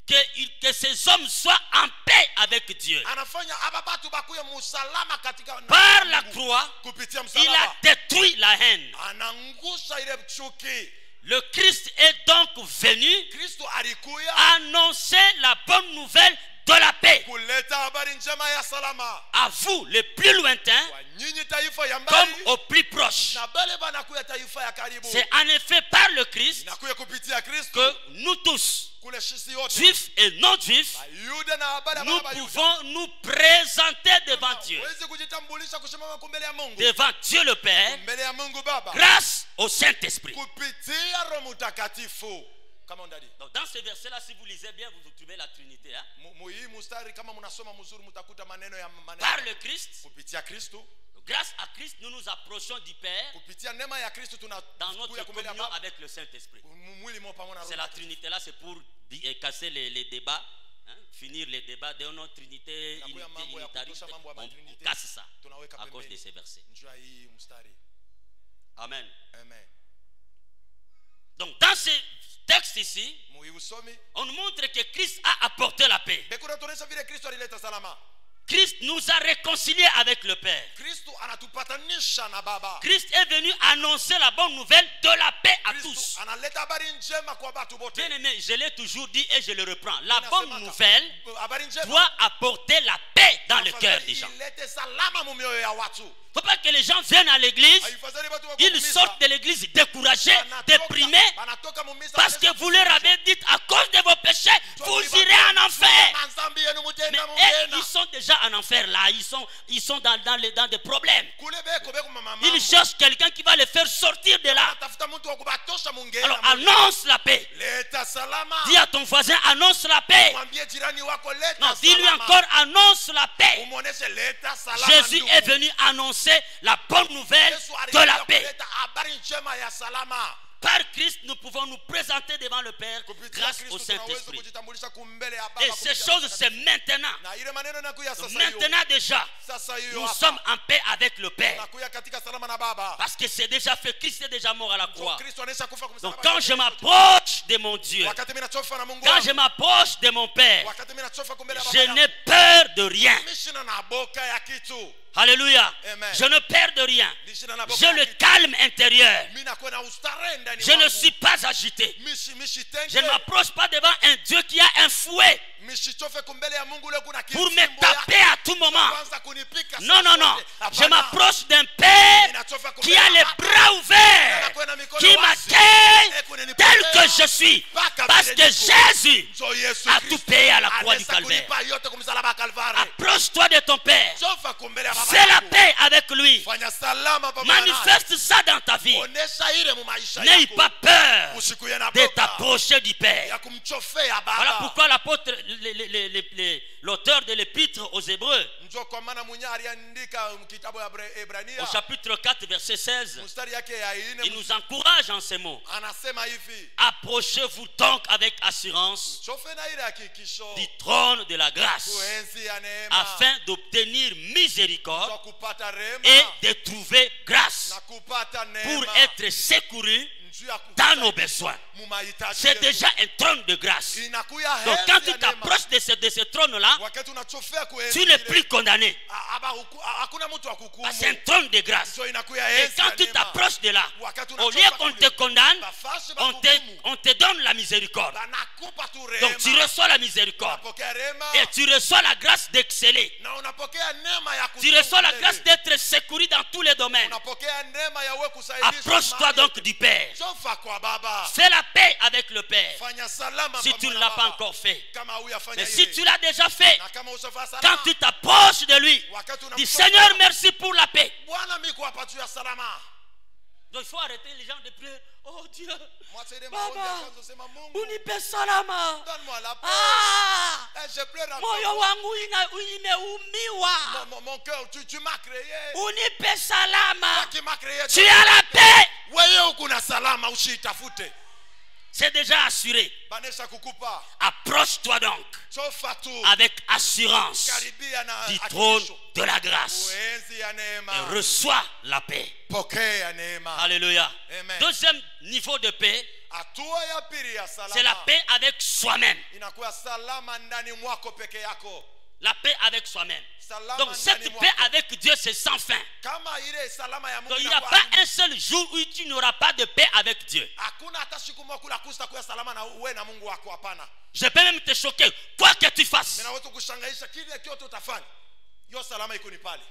que ces hommes soient en paix avec Dieu. Anafanya aba batu bakuye musalama katika Par la croix, kupitia il msalaba a détruit la haine. anangusha ile chuki. Le Christ est donc venu Kristo alikuya annoncer la bonne nouvelle de la paix kuleta habari njema ya salama à vous les plus lointains kwa nyinyi taifa ya comme mbali aux plus proches. na bale banakuya taifa ya karibu. C'est en effet par le Christ Inakuya kupitia Kristo que nous tous, kule sisi yote juifs et non juifs, Yuda na habari nous baba Yuda pouvons nous présenter devant Dieu, wezi kujitambulisha kusimama mbele ya Mungu devant Dieu le Père, mbele ya Mungu Baba grâce au Saint-Esprit. kupitia Roho Mtakatifu. Kama ndani Donc dans ce verset-là, si vous lisez bien, vous trouvez la Trinité. Hein? hii mstari kama mnasoma mzuri mtakuta maneno ya Par le Christ, kupitia Kristo, grâce à Christ, nous nous approchons du Père kupitia neema ya Kristo dans notre tunakuya mbele ya communion Baba avec le Saint-Esprit. mwili mmoja pamoja na C'est Roho. la Trinité là, c'est pour casser les débats, hein, finir les débats de notre Trinité, Inakuya unité, mambo ya unitariste. kutosha mambo ya On Trinité. casse ça Tunaweka à cause de pembeni. ces versets. Njoo hii mstari. Amen. Amen. Donc dans ce texte ici, Muiusomi on nous montre que Christ a apporté la paix. bekuna tunaonyesha vile Kristo alileta salama. Christ nous a réconciliés avec le Père. Kristo anatupatanisha na Baba. Christ est venu annoncer la bonne nouvelle de la paix à tous. Kristo analeta habari njema kwa watu wote. Bien aimé, je l'ai toujours dit et je le reprends. La Inasemaka, bonne nouvelle habari njema doit apporter la paix dans le cœur des gens. ilete salama mu mioyo ya watu. Il ne faut pas que les gens viennent à l'église, Haifadhali watu wa ils kumisa, sortent de l'église découragés, déprimés, banatoka mu misa parce que vous leur avez dit à cause de vos péchés, vous irez en enfer. Manzambi yenu Mais mutenda eux, mungena. ils sont déjà en enfer là, ils sont dans des problèmes. Kule beko mama. Ils cherchent quelqu'un qui va les faire sortir de là. Tafuta mtu wa kubatosha mungena. Alors annonce la paix. Leta salama. Dis à ton voisin, annonce la paix. Mwambie jirani wako leta Non, salama. dis-lui encore, annonce la paix. Umuoneshe leta salama. Jésus ndugu. est venu annoncer la bonne nouvelle Yesu de la alikuja paix. kuleta habari njema ya salama. Par Christ, nous pouvons nous présenter devant le Père Kupitia grâce Kristo au tunaweza Saint-Esprit. kujitambulisha kumbele ya Baba. Et ces kupitia choses, c'est maintenant. na ile maneno nakuya Donc sasa hiyo. maintenant déjà, Sasa hiyo nous hapa. sommes en paix avec le Père. Nakuya katika salama na Baba. Parce que c'est déjà fait. Christ est déjà mort à la croix. Kristo anaisha kufa kwa Donc msalaba. quand je m'approche de mon Dieu, Wakati mimi nachofa na Mungu quand wangu. je m'approche de mon Père, Wakati mimi nachofa kumbele ya je Baba. n'ai peur de rien. Mimi sina na boka ya kitu. Alléluia. Amen. Je ne perds de rien. Mimi sina na boka J'ai ya le kitu. calme intérieur. Mimi nakuwa na ustare ndani Je ne wangu. suis pas agité. Mishi Je ne m'approche pas devant un Dieu qui a un fouet Mishichofe kumbele ya Mungu leo kuna pour me kifimbo ya- taper à tout moment. Kwanza kunipika Non, saa non, non. zote. Je Hapana. m'approche d'un Père Ninachofa qui kumbele a ya les Baba. bras ouverts, Anakuwa na mikono qui wazi. m'accueille tel que Kunenipokea. je suis. Mpaka Parce vile que niko. Jésus Njo Yesu a Kristo. tout payé à la croix du Anaweza calvaire. kunipa yote kumsalaba wa Kalvari. Approche-toi de ton Père. Chofa kumbele ya Baba Fais la yako. paix avec lui. Fanya salama pamoja naye. Manifeste ça dans ta vie. Onesha ile mu maisha N'aie yako. pas peur Usikuye na de boka t'approcher du Père. ya kumchofea Baba. Voilà pourquoi l'apôtre, l'auteur de l'épître aux Hébreux, Njo kwa maana mwenye aliandika kitabu ya Ebrania au chapitre 4, verset 16, mstari yake ya il 4 nous encourage en ces mots. anasema hivi, Approchez-vous donc avec assurance chofe na ile hakikisho du trône de la grâce kuenzi ya neema afin d'obtenir miséricorde kwa kupata rehema et de trouver grâce na kupata pour neema être secouru njuu ya dans nos besoins. mu mahitaji C'est yetu. déjà un trône de grâce. Inakuya Donc heri quand ya tu neema. t'approches de ce trône-là, Wakati unachofea kuenzi tu n'es ile, plus condamné. hakuna mtu wa kukuhukumu. C'est un trône de grâce. So inakuya Et heri quand ya tu neema. t'approches de là, Wakati au lieu unachoka qu'on kule, te condamne, bafashe on bakuhukumu. te donne la miséricorde. Banakupa tu Donc tu rehema. reçois la miséricorde. Unapokea rehema Et tu reçois la grâce d'exceller. na unapokea neema ya Tu reçois la kusonga grâce mbele. d'être secouru dans tous les domaines. Unapokea neema ya wewe kusaidishwa Approche-toi mahali. donc du Père. Chofa kwa Baba. Fais la paix avec le Père. Fanya salama Si tu pamoja ne na l'as pas Baba. encore fait. Kama huyafanya Mais si ile. tu l'as déjà fait, Na kama ushafa quand salama. tu t'approches de lui, Wakati dis unamtoka, Seigneur, merci pour la paix. Bwana mimi kuwapa tu ya salama. Donc il faut arrêter les gens de prier. Oh Dieu, Mwache ile maombi ya Baba, kwanza usema Mungu. unipe salama. Donne-moi la paix. Ah, Je pleure à moyo toi. wangu imeumiwa. Mon cœur, tu m'as créé. Unipe Toi salama. qui m'as créé. Tu as la paix. Wewe uko na salama usitafute. C'est déjà assuré. banesha kukupa Approche-toi donc chofa tu avec assurance karibia na du trône hakikisho. de la grâce Uenzi ya et neema reçois la paix. pokea neema. Alléluia. Amen. Deuxième niveau de paix, Hatua ya pili ya c'est la salama paix avec soi-même. inakuwa salama ndani mwako peke yako. La paix avec soi-même. Salama Donc ndani cette mwako. paix avec Dieu, c'est sans fin. Kama ile salama ya Mungu Donc il n'y a inakuwa pas un seul jour où tu n'auras pas de paix avec Dieu. hakuna hata siku moja kula kusta kuwa salama na uwe na Mungu wako, hapana. Je peux même te choquer. Quoi que tu fasses, Mimi naweza kushangaisha kile kioto utafanya. Hiyo salama iko ni pale.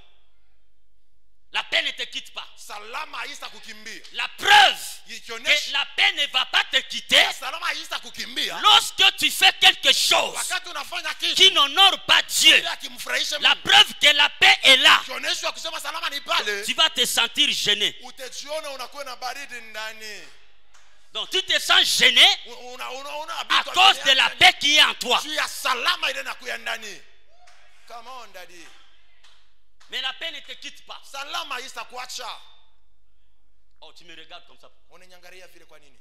la paix ne te quitte pas. Salama haisa kukimbia. La preuve que Ikionyesha la paix ne va pas te quitter salama haisa kukimbia. lorsque tu fais quelque chose Wakati unafanya kitu qui n'honore pas Dieu. ili akimfurahishe La Mungu. preuve que la paix est là. Ikionyesha kusema salama ni pale. Tu vas te sentir gêné. Utajiona unakuwa na baridi ndani. Donc tu te sens gêné Una à cause de la paix qui est en toi. Tu ya salama ile inakuwa ndani. Come on daddy. Mais la paix ne te quitte pas. Salama haisa kuacha. Oh, tu me regardes comme ça. Unanyangalia vile kwa nini?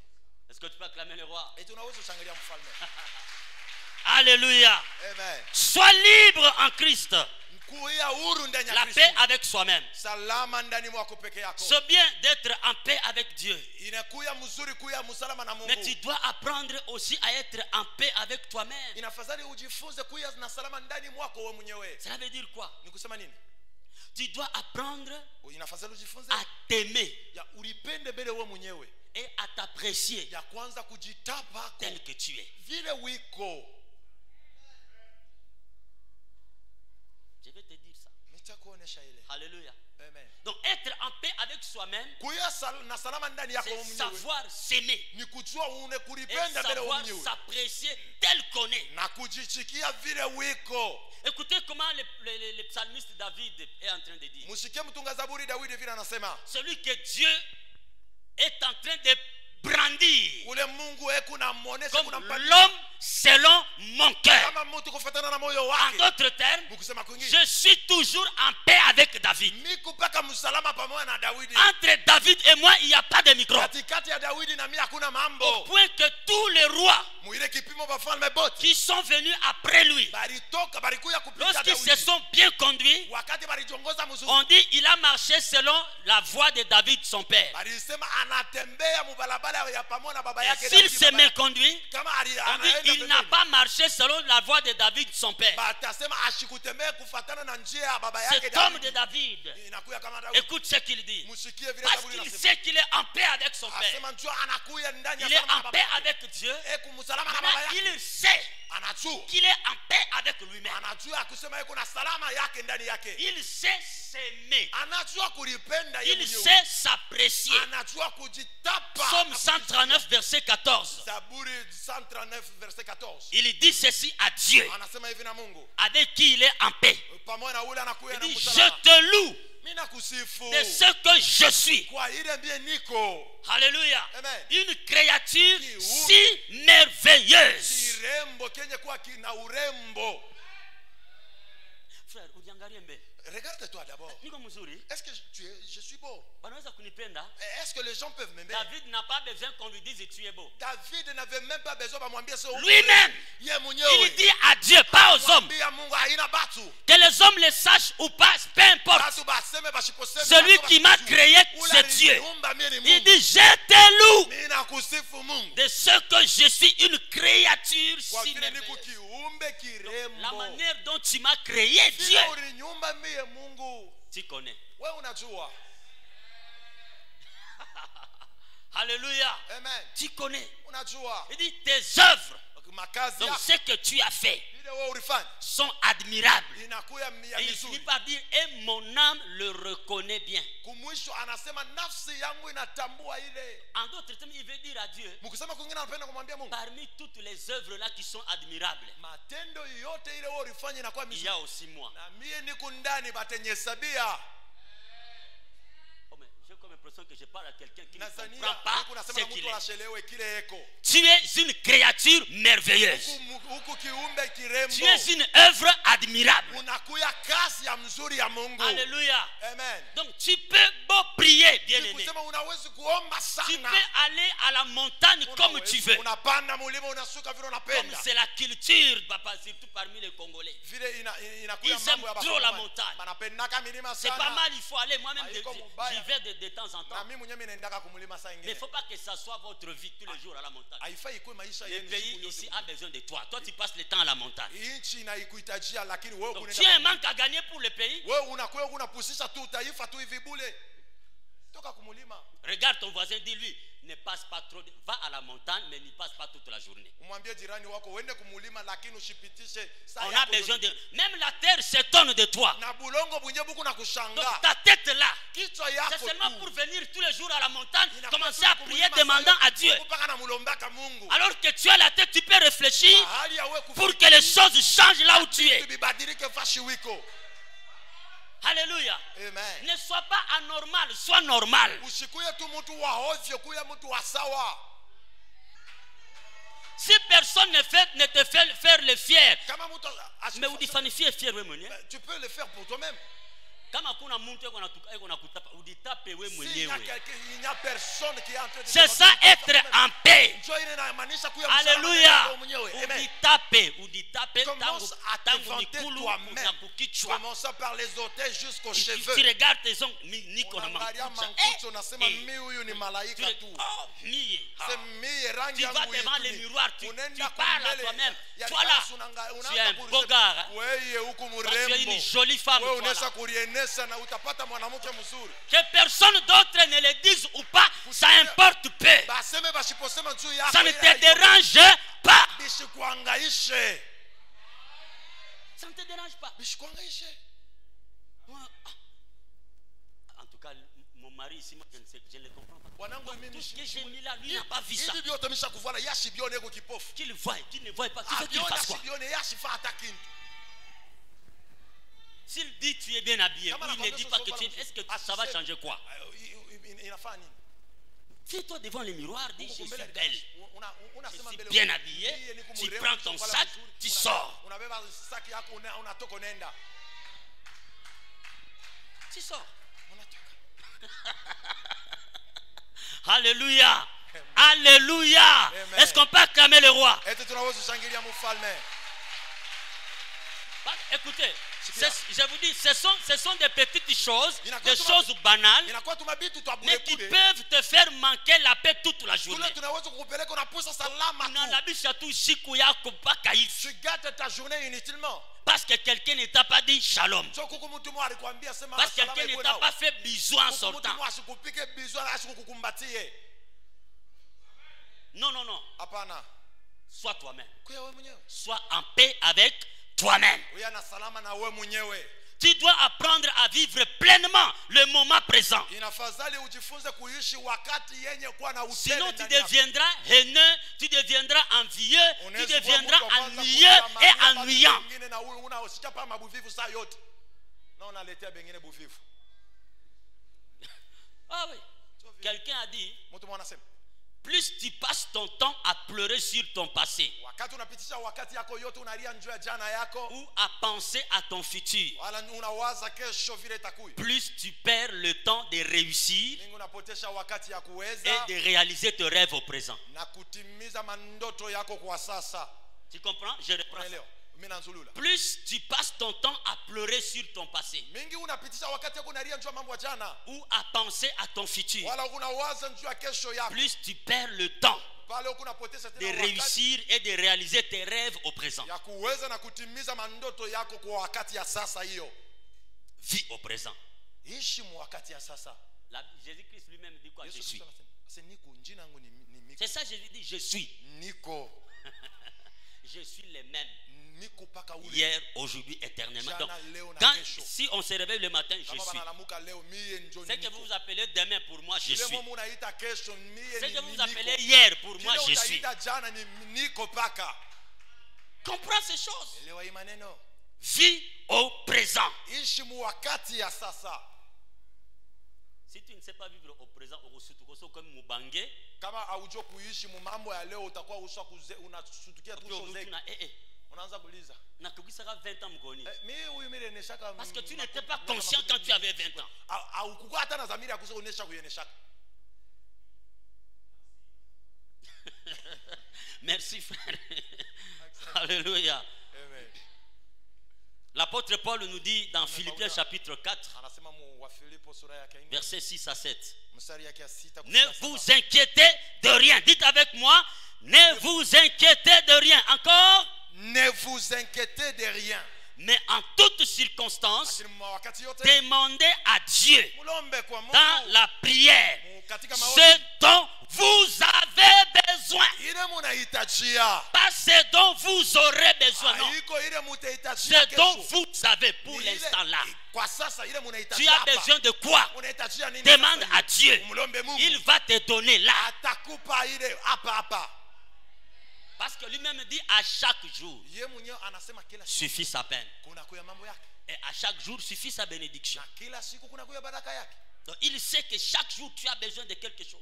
Est-ce que tu peux acclamer le roi? Eti unaweza kushangilia mfalme. Alléluia. Amen. Sois libre en Christ. Kuya huru ndani ya La Kristo. paix avec soi-même. Salama ndani mwako peke yako. C'est bien d'être en paix avec Dieu. Inakuya mzuri kuya msalama na Mungu. Mais tu dois apprendre aussi à être en paix avec toi-même. Inafadhali ujifunze kuya na salama ndani mwako wewe mwenyewe. Cela veut dire quoi? Ni kusema nini? Tu dois apprendre Inafadhali ujifunze à t'aimer ya ulipende mbele wewe mwenyewe. et à t'apprécier Ya kwanza kujitapa tel que tu es. vile wiko. Je vais te dire ça. Nitakuonesha ile. Alléluia. Amen. Donc être en paix avec soi-même, Kuya na salama ndani yako wewe c'est mwenyewe. savoir s'aimer Ni kujua une et kulipenda mbele wewe savoir mwenyewe. s'apprécier tel qu'on est. Na kujichikia vile wiko. Écoutez comment le psalmiste David est en train de dire. Msikie mtunga Zaburi Daudi vile anasema. Celui que Dieu est en train de brandir Ule Mungu eko na muonesha comme kuna mpaka. l'homme selon mon cœur. Kama mtu kufuatana na moyo En wake. d'autres termes, Mkusema kwingine. je suis toujours en paix avec David. Miku paka msalama pamoja na Daudi. Entre David et moi, il n'y a pas de micro. Katikati ya Daudi na mimi hakuna Au mambo. point que tous les rois Muile kipimo bafalme bote. qui sont venus après lui, Baritoka barikuya kupita lorsqu'ils se Daudi. sont bien conduits, Wakati barijongoza mzuri. on dit il a marché selon la voie de David, son père. Barisema anatembea mubalabala ya pamoja na baba Et yake s'il s'est mal conduit, Kama on dit anaenda il n'a pembeni. pas marché selon la voie de David, son père. Batasema ashikutembea kufuatana na njia ya baba yake Cet homme Daudi. de David, Inakuya kama Daudi. écoute ce qu'il dit. Musikie vile Parce Daudi qu'il anasema. sait qu'il est en paix avec son père. Asema njoo anakuya ndani ya Il est salama na en baba paix yake. avec Dieu. Kumsalama na Mais baba yake. il sait Anajua. qu'il est en paix avec lui-même. Anajua kusema yuko na salama yake ndani yake. Il sait s'aimer. Anajua kulipenda yeye Il mwenyewe. sait s'apprécier. Anajua kujitapa. Psaume 139, verset 14. Zaburi 139 verset 14. Il dit ceci à Dieu, Anasema hivi na Mungu. avec qui il est en paix. Pamoja na ule anakuya Il na dit, je msalama. te loue Mimi nakusifu. de ce que je suis. Kwa ile mbie niko. Alléluia. Amen. Une créature si merveilleuse. Kirembo kenye kuwa kina urembo. Frère, ujiangalie mbele. Regarde-toi d'abord. Niko mzuri. Est-ce que je suis beau? Wanaweza kunipenda? Est-ce que les gens peuvent m'aimer? David n'a pas besoin qu'on lui dise tu es beau. David n'avait même pas besoin de ça. Lui-même, il dit à Dieu, pas aux hommes. Que les hommes le sachent ou pas, peu importe. Celui qui m'a créé, c'est Dieu. Il dit, je te loue de ce que je suis, une créature si merveilleuse. La manière dont tu m'as créé, Dieu. Tu connais. Alléluia. Amen. Tu connais. Unajua. Il dit tes œuvres, makazi donc yako ce que tu as fait, ile wewe ulifanya sont admirables. inakuya ya Et il finit mizuri. par dire et mon âme le reconnaît bien. Kumwisho anasema nafsi yangu inatambua ile. En d'autres termes, il veut dire à Dieu, Mkisema kwingine anapenda kumwambia Mungu. parmi toutes les œuvres là qui sont admirables, Matendo yote ile wewe ulifanya inakuwa il y mizuri. a aussi moi. Na mie niko ndani batenyesabia. Oh, mais je comme l'impression que je parle à quelqu'un qui ne Nazania, comprend pas huku nasema ce na qu'il mtu est. anachelewe kile eko. Tu es une créature merveilleuse. Huku kiumbe kirembo. Tu es une œuvre admirable. Unakuya kazi ya mzuri ya Mungu. Alléluia. Amen. Donc tu peux beau prier, bien-aimé. Kusema unaweza kuomba Tu sana. peux aller à la montagne comme tu veux. Unapanda mulima unasuka vile Comme unapenda. c'est la culture, papa, surtout parmi les Congolais. Vile Ils aiment trop la montagne. Banapendaka milima C'est pas sana. mal, il faut aller. Moi-même, Haiko j'y mubaya. vais de temps en Na temps. mimi mwenyewe ninaendaka kumulima saa Mais il ingine. ne faut pas que ça soit votre vie tous les jours à la montagne. Haifai ikuwe maisha Le yenu pays siku ici yote. a besoin de toi. Toi, tu passes le temps à la montagne. Nchi inaikuhitajia lakini wewe Donc, kunaenda. tu as un manque à gagner pour le pays. Wewe unakuwa unapusisha tu taifa tu hivi bule. Toka kumulima. Regarde ton voisin, dis-lui, ne passe pas trop. Va à la montagne, mais n'y passe pas toute la journée. Umwambie jirani wako uende kumulima lakini usipitishe saa On a yako besoin yote. de. Même la terre s'étonne de toi. Na bulongo bunye buku na Donc, kushanga. ta tête là, Kichwa c'est yako seulement tu. pour venir tous les jours à la montagne, Inakuwa commencer tu à kumulima prier, saa demandant yote, à Dieu. mpaka na mulombaka Mungu. Alors que tu as la tête, tu peux réfléchir Hali ya wewe pour que les choses changent là où tu es. bibadilike fashi wiko. Alléluia. Amen. Ne sois pas anormal, sois normal. Usikuye tu mtu wa ovyo, kuya mtu wa sawa. Si personne ne te fait faire le fier, Kama mtu mais udifanifier fier wewe mwenyewe. tu peux le faire pour toi-même. Kama kuna mtu eko na kutapa, uditape wewe S'il y a mwenyewe. quelqu'un, il n'y a personne qui est en train de C'est ça être en paix. Njoo ile inamaanisha kuya Alléluia. msalama mwenyewe. Amen. Uditape Commence à tangu t'inventer mikulu toi-même. na kukichwa. Commençant par les orteils jusqu'aux Tu cheveux. regardes tes ongles, niko na Unaangalia makucha. mankucho unasema mimi huyu ni malaika tu. Oh, mie. C'est mie rangi Tu vas yangu devant hii les tu. miroirs, tu Unaenda parles à kumbele toi-même. ya Toi là, glasi, tu es un beau gars. Wewe huku Tu es une mrembo. jolie femme. Wewe Toi, unaweza là. kurienesa na utapata mwanamke mzuri. Que personne d'autre ne le dise ou pas, ça importe peu. Baseme bashiposema juu yako. Ça ne te dérange pas. Bishikuangaishe. Ça ne te dérange pas. Bishikuangaishe. En tout cas, mon mari ici, moi, je ne le comprends pas. Wanangu Tout mimi ce que j'ai mis là, lui n'a pas vu ça. hivi vyote mishakuvala yashibione eko kipofu. Qu'il voie, qu'il ne voie pas. Tu veux qu'il Abione fasse quoi? yashibione yashifa hata kintu. S'il dit tu es bien habillé, ou Kama il ne dit pas que tu es. nakwambia Est-ce que ça va changer quoi? Inafaa nini? Tiens-toi devant le miroir, dis je suis Mbele belle. unasema Je suis mbele bien habillé. Mie niko Tu mrembo, prends ton niko sac, vizuri. tu sors. Unabeba saki yako unatoka unaenda. Tu sors. Unatoka. Alléluia. Alléluia. Amen. Est-ce qu'on peut acclamer le roi? Eti tunaweza kushangilia mfalme. Écoutez, je vous dis, ce sont des petites choses, Inakuwa des tuma- choses banales, Inakuwa tumabitu twa mais bure qui bure. peuvent te faire manquer la paix toute la journée. Tule tunaweza kukupeleka unapusa salama tu. Unalabisha tu siku yako mpaka hivi. Tu gâtes ta journée inutilement. Parce que quelqu'un ne t'a pas dit shalom. So kuku mtu mmoja alikwambia sema Parce que salama quelqu'un ne iko t'a nao. pas fait bisou en Kuku mtu sortant. mmoja asikupike bizwa asikukumbatie. Non, non, non. Hapana. Sois toi-même. Kuya wewe mwenyewe. Sois en paix avec toi-même. Uya na salama na wewe mwenyewe. Tu dois apprendre à vivre pleinement le moment présent. Inafadhali ujifunze kuishi wakati yenye kuwa na utele Sinon, tu ndani yako. deviendras haineux, tu deviendras envieux, tu Unaweza kuwa deviendras mtu wa kwanza ennuyeux kutamani et watu ennuyant. wengine na unasikia pa mabuvivu saa yote. Na unaletea bengine buvivu. Ah oui. Quelqu'un a dit, Mtu mmoja anasema, plus tu passes ton temps à pleurer sur ton passé wakati unapitisha wakati yako yote unalia njoo ya jana yako, ou à penser à ton futur, wala unawaza kesho vile itakuwa. plus tu perds le temps de réussir Mingi unapotesha wakati ya et kuweza de réaliser tes rêves au présent. na kutimiza mandoto yako kwa sasa. Tu comprends? Je reprends ça. Unaelewa? Mimi nanzulula. Plus tu passes ton temps à pleurer sur ton passé Mingi unapitisha wakati yako unalia njoo ya mambo ya jana, ou à penser à ton futur, wala unawaza njoo ya kesho yako. plus tu perds le temps Pale huko unapoteza de tena wakati réussir et de réaliser tes rêves au présent. ya kuweza na kutimiza mandoto yako kwa wakati ya sasa hiyo. Vis au présent. Ishi mu wakati ya sasa. Jésus-Christ lui-même dit quoi? Je Yesu suis. Kristo anasema, "Ase niko jina langu ni Miko." C'est ça, Jésus dit, je suis. Niko. Je suis le même. Niko paka ule. Hier, aujourd'hui, éternellement. Donc, Jana, leo na quand, kesho. si on se réveille le matin, je Kama suis. banalamuka leo mie njo Ce que niko. vous appelez demain, pour moi, je Ile suis. momo unaita kesho mie Ce ni que vous niko. appelez hier, pour moi, Kile je suis. utaita jana ni niko paka. Comprends ces choses. Elewa hii maneno. Vis au présent. Ishi mu wakati ya sasa. Si tu ne sais pas vivre au présent, comme Mubange, kama haujua kuishi mambo ya leo utakuwa unasutukia tu chose. Unaanza kuuliza. Na kukisaka 20 ans mkoni. Mimi huyu mimi neshaka. Parce que tu n'étais pas conscient quand tu avais 20 ans. Au kukua hata na dhamira ya kuonesha kuyeneshaka. Merci frère. Alléluia. Amen. L'apôtre Paul nous dit dans Philippiens chapitre 4, versets 6 à 7. Ne vous inquiétez de rien. Dites avec moi, ne vous inquiétez de rien. Encore? Ne vous inquiétez de rien. Mais en toutes circonstances, demandez à Dieu dans la prière ce dont vous avez besoin. Pas ce dont vous aurez besoin, non. Ce dont vous avez pour l'instant là. Tu as besoin de quoi? Demande à Dieu. Il va te donner là. Parce que lui-même dit à chaque jour suffit sa peine. Et à chaque jour suffit sa bénédiction. Donc il sait que chaque jour tu as besoin de quelque chose.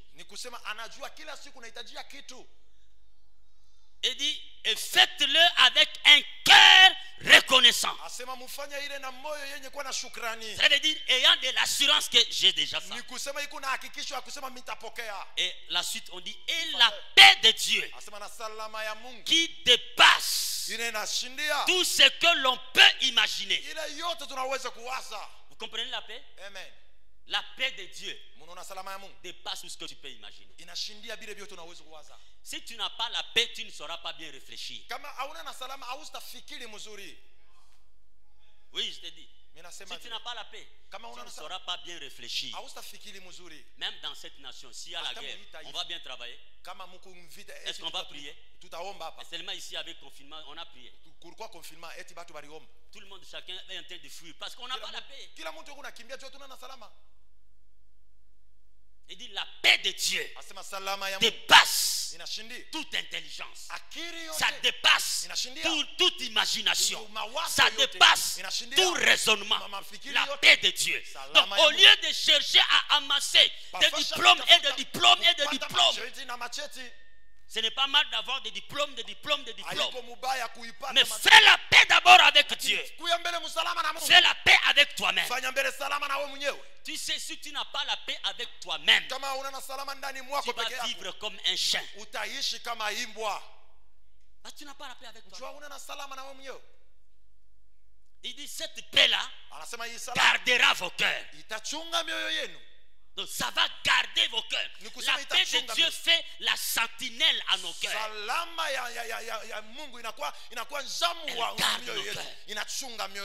Il dit, et faites-le avec un cœur reconnaissant. Ça veut dire ayant de l'assurance que j'ai déjà ça. Et la suite on dit, et la paix de Dieu qui dépasse tout ce que l'on peut imaginer. Vous comprenez la paix? Amen. La paix de Dieu dépasse tout ce que tu peux imaginer. Si tu n'as pas la paix, tu ne sauras pas bien réfléchir. Oui, je te dis. Si tu n'as pas la paix, tu ne sauras pas bien réfléchir. Même dans cette nation, s'il y a la guerre, on va bien travailler. Est-ce qu'on va prier? Et seulement ici avec confinement, on a prié. Tout le monde, chacun est en train de fuir parce qu'on n'a pas la paix. Il dit la paix de Dieu dépasse toute intelligence. Ça dépasse toute imagination. Ça dépasse tout raisonnement. La paix de Dieu. Donc au lieu de chercher à amasser des diplômes et de diplômes et de diplômes, ce n'est pas mal d'avoir des diplômes, des diplômes, des diplômes. Mais fais la paix d'abord avec Dieu. Fais la paix avec toi-même. Tu sais, si tu n'as pas la paix avec toi-même, tu vas vivre comme un chien. Parce que tu n'as pas la paix avec toi. Il dit, cette paix-là gardera vos cœurs. Donc ça va garder vos cœurs. La paix de Dieu fait la sentinelle à nos cœurs. Elle garde nos cœurs.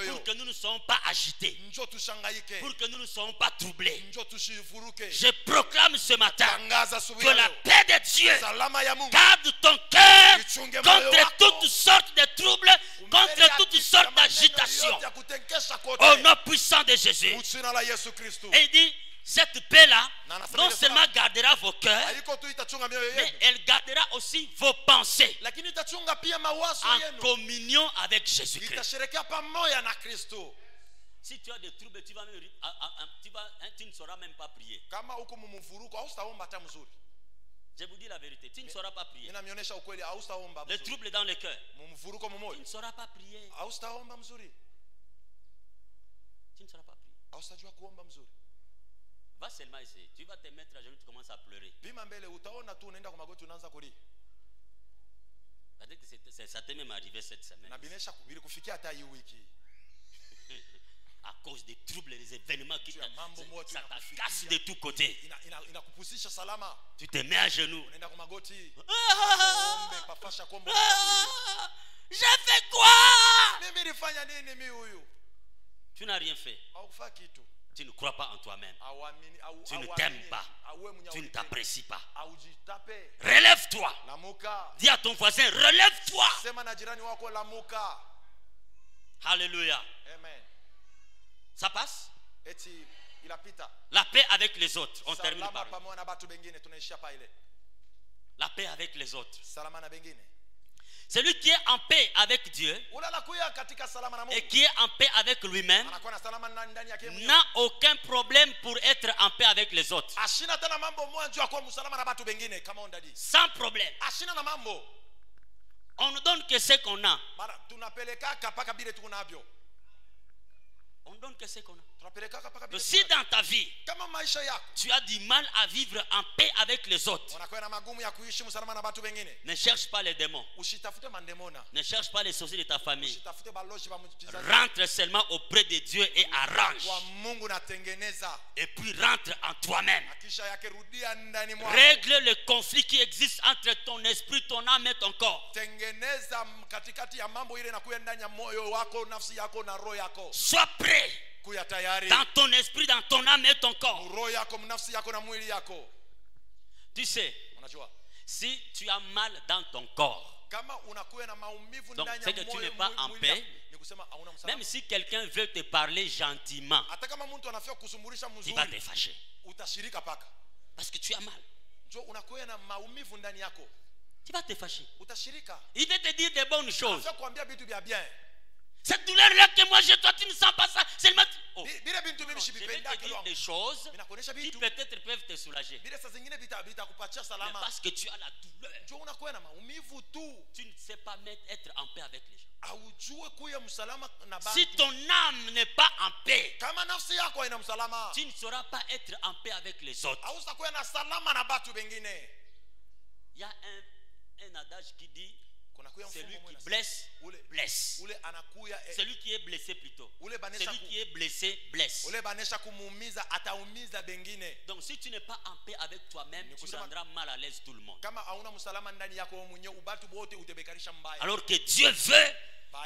Pour que nous ne soyons pas agités. Pour que nous ne soyons pas troublés. Je proclame ce matin que la paix de Dieu garde ton cœur contre toutes sortes de troubles, contre toutes sortes d'agitations. Au nom puissant de Jésus. Et il dit, cette paix-là, non seulement gardera vos cœurs, mais elle gardera aussi vos pensées en communion avec Jésus-Christ. Si tu as des troubles, tu ne sauras même pas prier. Je vous dis la vérité, tu ne sauras pas prier. Les troubles dans le cœur, tu ne sauras pas prier. Tu ne sauras pas prier. Va seulement essayer. Tu vas te mettre à genoux, tu commences à pleurer. Ça t'est même arrivé cette semaine. À cause des troubles, des événements qui ça casse de tous côtés. Tu te mets à genoux. J'ai fait quoi? Tu n'as rien fait. Tu ne crois pas en toi-même. Tu ne t'aimes pas. Tu ne t'apprécies pas. Relève-toi. Dis à ton voisin, relève-toi. Alléluia. Ça passe? La paix avec les autres. On termine par là. La paix avec les autres. Celui qui est en paix avec Dieu ule anakuya katika salama na et Mungu qui est en paix avec lui-même anakuwa na salama ndani yake mwenyewe. n'a aucun problème pour être en paix avec les autres. Ashina tena mambo moja juu ya kuwa msalama na watu wengine kama ondadi. Sans problème. Ashina na mambo. On ne donne que ce qu'on a. Bana tunapeleka paka bile tuko navyo. On donne que ce qu'on a. Tunapeleka paka bile. Donc, si dans ta vie, Kama maisha yako tu as du mal à vivre en paix avec les autres, unakuwa na magumu ya kuishi msalama na watu wengine. ne cherche pas les démons. Usitafute mandemona. Ne cherche pas les sorciers de ta famille. Usitafute baloshi ba mjizaji. Rentre seulement auprès de Dieu et arrange. Kwa Mungu natengeneza. Et puis rentre en toi-même. Akisha yake rudia ndani mwako. Règle le conflit qui existe entre ton esprit, ton âme et ton corps. Tengeneza katikati ya mambo ile inakuwa ndani ya moyo wako, nafsi yako na roho yako. Sois prêt Kuya tayari. dans ton esprit, dans ton âme et ton corps. Roho yako, nafsi yako na mwili yako. Tu sais, Unajua? si tu as mal dans ton corps, Kama unakuwa na maumivu donc ndani c'est ya que tu moyo, n'es pas en mwili paix. yako, ni kusema hauna msalama. Même si quelqu'un veut te parler gentiment, Hata kama mtu anafia kusumbulisha il va te mzuri, fâcher. utashirika paka. Parce que tu as mal. Njoo unakuwa na maumivu ndani yako, Tu vas te fâcher. utashirika. Il veut te dire des bonnes choses. Anafia kuambia vitu vya bien. Cette douleur-là que moi j'ai, toi tu ne sens pas ça. Seulement. Oh. Bila bintu mimi Je vais shibipenda te dire kilo. des choses Ninakuonesha qui vitu. peut-être peuvent te soulager. Bila saa zingine vitakupatia Mais salama. parce que tu as la douleur, Njoo unakuwa na maumivu tu. tu ne sais pas être en paix avec les gens. Aujue kuya msalama na Si bantu. ton âme n'est pas en paix, Kama nafsi yako haina msalama, tu ne sauras pas être en paix avec les autres. hausakuwa na salama na batu wengine. Il y a un adage qui dit Kuna kuya celui mfumo qui mwana. blesse, Ule blesse. ule anakuya Celui qui est blessé plutôt. ule banesha Celui qui est blessé, blesse. ule banesha kumuumiza ataumiza bengine. Donc si tu n'es pas en paix avec toi-même, tu Nikusema- rendras mal à l'aise tout le monde. Kama hauna msalama ndani yako wewe mwenyewe, ubatu bote utebekarisha mbaya. Alors que Dieu veut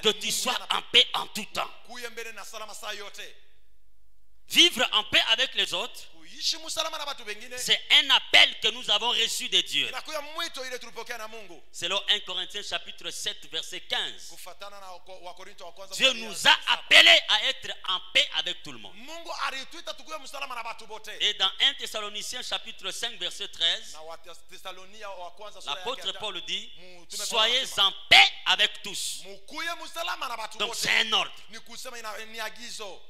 que tu sois en paix en tout temps. Kuye mbele na salama saa yote. Vivre en paix avec les autres, Kuishi msalama na batu wengine. c'est un appel que nous avons reçu de Dieu. Inakuya mwito ile tulipokea na Mungu. Selon 1 Corinthiens chapitre 7 verset 15. Kufatana na Wakorinto wa kwanza. Dieu nous a appelés à être en paix avec tout le monde. Mungu alituita tukuwe msalama na batu bote. Et dans 1 Thessaloniciens chapitre 5 verset 13, Na Wathesalonia wa kwanza sura l'apôtre yake Paul dit, Mtume soyez Paulo en paix avec tous. mukuye msalama na batu Donc bote. c'est un ordre. Ni kusema ni agizo.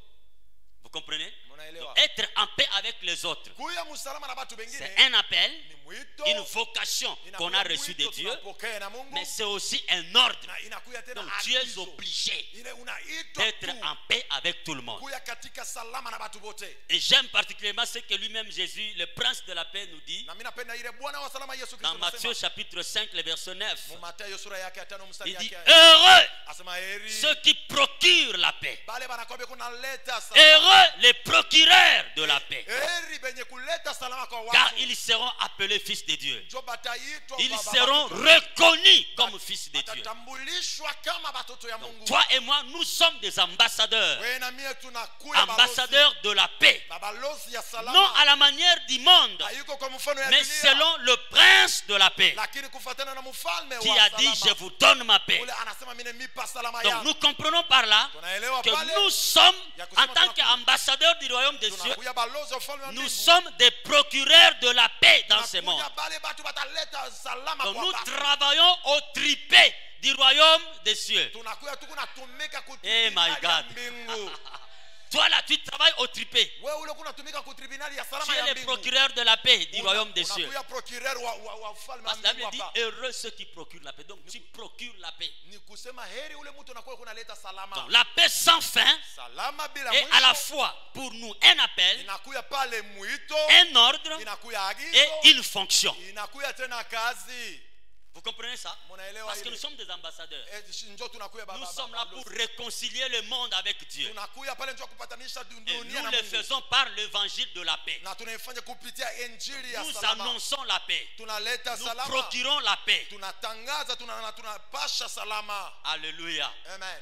Vous comprenez? Munaelewa? Donc, être en paix avec les autres, Kuya msalama na batu wengine c'est un appel, ni mwito. une vocation qu'on a reçue de Dieu, tunapokea na Mungu. mais c'est aussi un ordre. Na inakuya tena Donc tu es agizo. obligé Ile unaitwa d'être tu en paix avec tout le monde. kuya katika salama na batu bote. Et j'aime particulièrement ce que lui-même Jésus, le prince de la paix, nous dit Na mimi napenda ile Bwana wa salama Yesu dans Kristo Matthieu anasema chapitre 5, le verset 9. mu Mathayo sura yake ya 5 mstari Il dit, yake. heureux Asema heri ceux qui procurent la paix. bale banakwambia kunaleta salama. Heureux les procureurs de la paix. Heri benye kuleta salama kwa Car watu. ils seront appelés fils de Dieu. Njo bataitwa Ils baba seront batoto. reconnus comme fils de Dieu. Batatambulishwa kama batoto ya Mungu. Toi et moi, nous sommes des ambassadeurs. Wewe na mie tunakuya Ambassadeurs de la paix. balozi ya salama. Non à la manière du monde, Hayuko kwa mfano ya mais dunia. selon le prince de la paix, Lakini kufuatana na mfalme qui wa a dit, je salama. vous donne ma paix. Ule anasema mimi nipa salama Donc yangu. nous comprenons par là Tunaelewa que pale. nous sommes, Ya en kusema tant tunakuya. qu'ambassadeurs du royaume des cieux, Tunakuya balozi wa ufalme wa nous mbingu. sommes des procureurs de la paix dans ce monde. Tunakuya bale batu bataleta salama Donc kwa nous batu. travaillons au tripé du royaume des cieux. Tunakuya tuko natumika Eh, kutribunali my ya God. mbingu. Toi là, tu travailles au tripé. Wewe ule kunatumika kutribunali ya Tu salama es ya le mbingu. procureur de la paix du royaume des cieux. Unakuya procureur wa ufalme wa Parce que la mbingu Bible dit, hapa. heureux ceux qui procurent la paix. Donc tu procures la paix. Ni kusema heri ule mtu anakuwa kunaleta salama. Donc la paix sans fin Salama bila est à la mwisho. fois pour nous un appel, Inakuya pale mwito. un ordre Inakuya agizo. et une fonction. Inakuya tena kazi. Vous comprenez ça? Munaelewa Parce que ile. nous sommes des ambassadeurs. Njo tunakuya Nous sommes là pour réconcilier le monde avec Dieu. tunakuya pale njo kupatanisha Et dunia nous na le Mungu. faisons par l'évangile de la paix. Na tunaifanya kupitia injili ya Nous salama. annonçons la paix. Tunaleta Nous salama. procurons la paix. Tunatangaza tunapasha salama. Alléluia. Amen.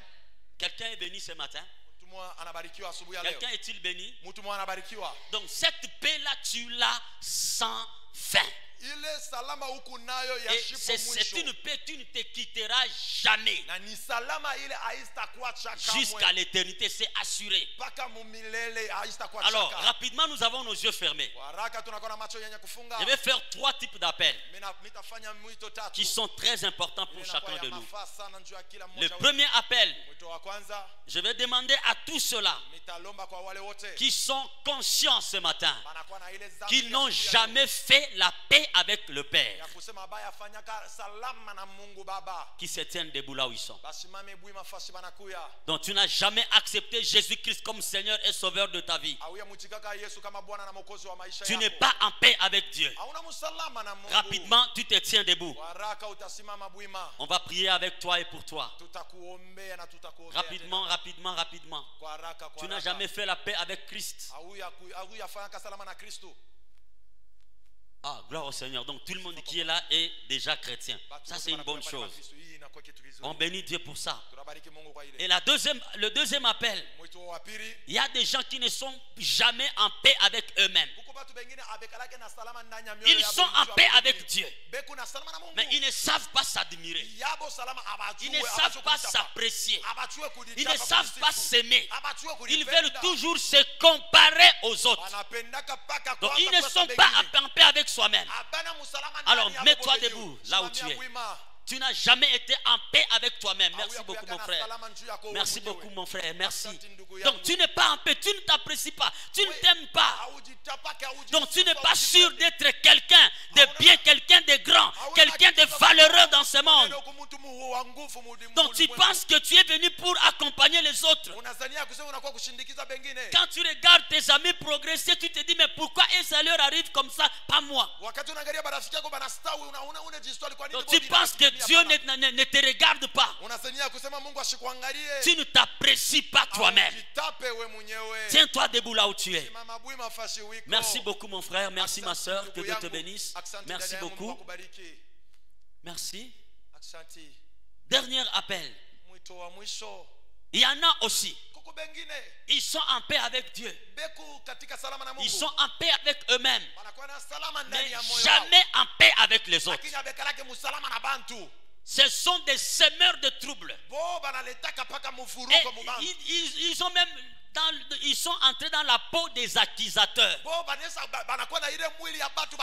Quelqu'un est béni ce matin? Mtu mmoja anabarikiwa asubuhi ya leo. Quelqu'un est-il béni? Mtu mmoja anabarikiwa. Donc cette paix-là, tu l'as sans fin. ile salama huku nayo ya Et shipo c'est mwisho. une paix, tu ne te quitteras jamais. Na ni salama ile haitakuacha Jusqu'à kamwe. l'éternité, c'est assuré. Mpaka mumilele haitakuacha Alors, kamwe. rapidement, nous avons nos yeux fermés. Kwa haraka tunakuwa na macho yenye kufunga. Je vais faire 3 types d'appels Mitafanya mwito tatu. qui sont très importants pour chacun de nous. Mafaa sana juu ya kila Le mmoja wetu. premier appel, Mwito wa kwanza, je vais demander à tous ceux-là mitalomba kwa wale wote qui sont conscients ce matin banakuwa na ile dhambi qu'ils ya n'ont siku ya jamais fait la paix avec le Père, ya kusema baya fanyaka salama na Mungu Baba. qui se tiennent debout là où ils sont. Basimame bui mafasi banakuya. Donc tu n'as jamais accepté Jésus-Christ comme Seigneur et Sauveur de ta vie. Auya mutikaka Yesu kama Bwana na Mwokozi wa maisha Tu yako. n'es pas en paix avec Dieu. Hauna msalama na Mungu. Rapidement, tu te tiens debout. Kwa haraka utasimama bwima. On va prier avec toi et pour toi. Tutakuombea na tutakuombea. Rapidement, rapidement, rapidement. Kwa haraka, kwa Tu n'as haraka. jamais fait la paix avec Christ. Auya fanyaka salama na Kristo. Ah, gloire au Seigneur. Donc tout le monde qui est là est déjà chrétien. Ça, c'est une bonne chose. On bénit Dieu pour ça. Et le deuxième appel, il y a des gens qui ne sont jamais en paix avec eux-mêmes. Ils sont en paix avec Dieu, mais ils ne savent pas s'admirer. Ils ne savent pas s'apprécier. Ils ne savent pas s'aimer. Ils veulent toujours se comparer aux autres. Donc ils ne sont pas en paix avec soi-même. Alors mets-toi debout là où tu es. Tu n'as jamais été en paix avec toi-même. Merci beaucoup mon frère. Merci beaucoup mon frère. Merci. Donc tu n'es pas en paix. Tu ne t'apprécies pas. Tu ne t'aimes pas. Donc tu n'es pas sûr d'être quelqu'un de bien, quelqu'un de grand, quelqu'un de valeureux dans ce monde. Donc tu penses que tu es venu pour accompagner les autres. Quand tu regardes tes amis progresser, tu te dis mais pourquoi ça leur arrive comme ça, pas moi? Donc tu penses que Dieu ne te regarde pas. Tu ne t'apprécies pas toi-même. Tiens-toi debout là où tu es. Merci beaucoup mon frère, merci ma soeur, que Dieu te bénisse. Merci beaucoup. Merci. Dernier appel. Il y en a aussi. Ils sont en paix avec Dieu. Ils sont en paix avec eux-mêmes, mais jamais en paix avec les autres. Ce sont des semeurs de troubles. Et ils sont entrés dans la peau des accusateurs.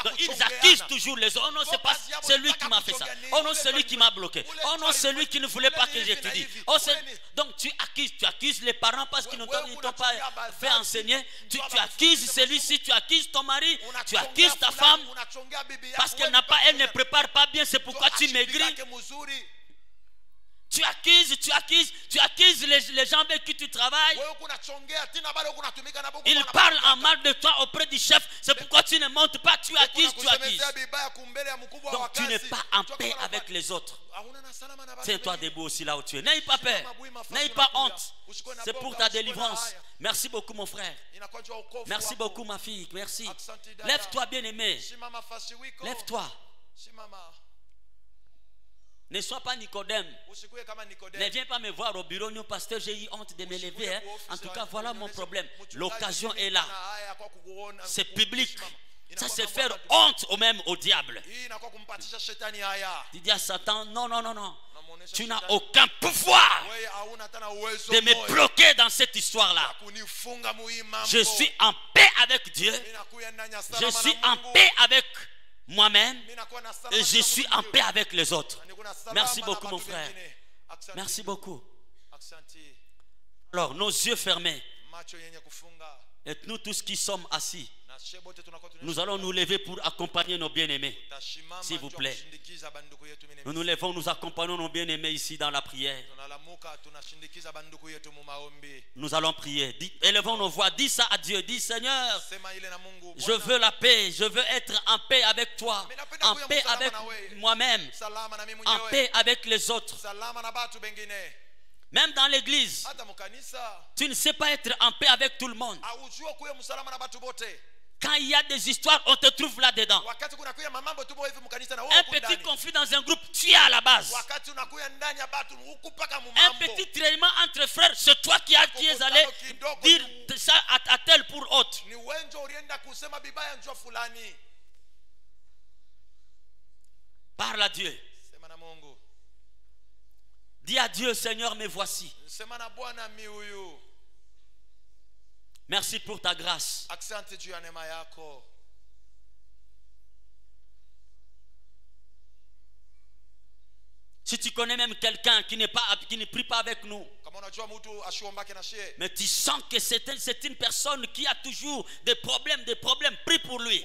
Donc, ils accusent toujours les autres. Oh non, c'est pas celui qui m'a fait ça. Oh non, celui qui m'a bloqué. Oh non, celui qui ne voulait pas que j'étudie. Oh, donc tu accuses les parents parce qu'ils ne t'ont pas fait enseigner. Tu accuses celui-ci, tu accuses ton mari, tu accuses ta femme parce qu'elle ne prépare pas bien. C'est pourquoi tu maigris. Tu accuses les gens avec qui tu travailles. Ils parlent en mal de toi auprès du chef. C'est pourquoi tu ne montes pas, tu accuses. Donc tu n'es pas en paix avec les autres. Tiens-toi debout aussi là où tu es. N'aie pas peur, n'aie pas honte. C'est pour ta délivrance. Merci beaucoup mon frère. Merci beaucoup ma fille. Merci. Lève-toi bien aimé. Lève-toi. Ne sois pas Nicodème. Ne viens pas me voir au bureau, non, pasteur, j'ai eu honte de me lever. Hein. En tout cas, voilà mon problème. L'occasion est là. C'est public. Ça, c'est faire honte au même au diable. Tu dis à Satan, non, non, non, non. Tu n'as aucun pouvoir de me bloquer dans cette histoire-là. Je suis en paix avec Dieu. Je suis en paix avec moi-même et je suis en paix avec les autres. Merci beaucoup mon frère. Merci beaucoup. Alors nos yeux fermés et nous tous qui sommes assis, nous allons nous lever pour accompagner nos bien-aimés. S'il vous plaît. Nous nous levons, nous accompagnons nos bien-aimés ici dans la prière. Nous allons prier. Élevons nos voix. Dis ça à Dieu. Dis Seigneur, je veux la paix. Je veux être en paix avec toi. En paix avec moi-même. En paix avec les autres. Même dans l'église, tu ne sais pas être en paix avec tout le monde. Quand il y a des histoires, on te trouve là-dedans. Un petit conflit dans un groupe, tu es à la base. Un petit traitement entre frères, c'est toi qui es allé dire ça à tel pour autre. Parle à Dieu. Sema na Mungu. Dis à Dieu, Seigneur, me voici. Sema na Bwana mi huyu. Merci pour ta grâce. Asante juu ya neema yako. Si tu connais même quelqu'un qui ne prie pas avec nous, mais tu sens que c'est une personne qui a toujours des problèmes, prie pour lui.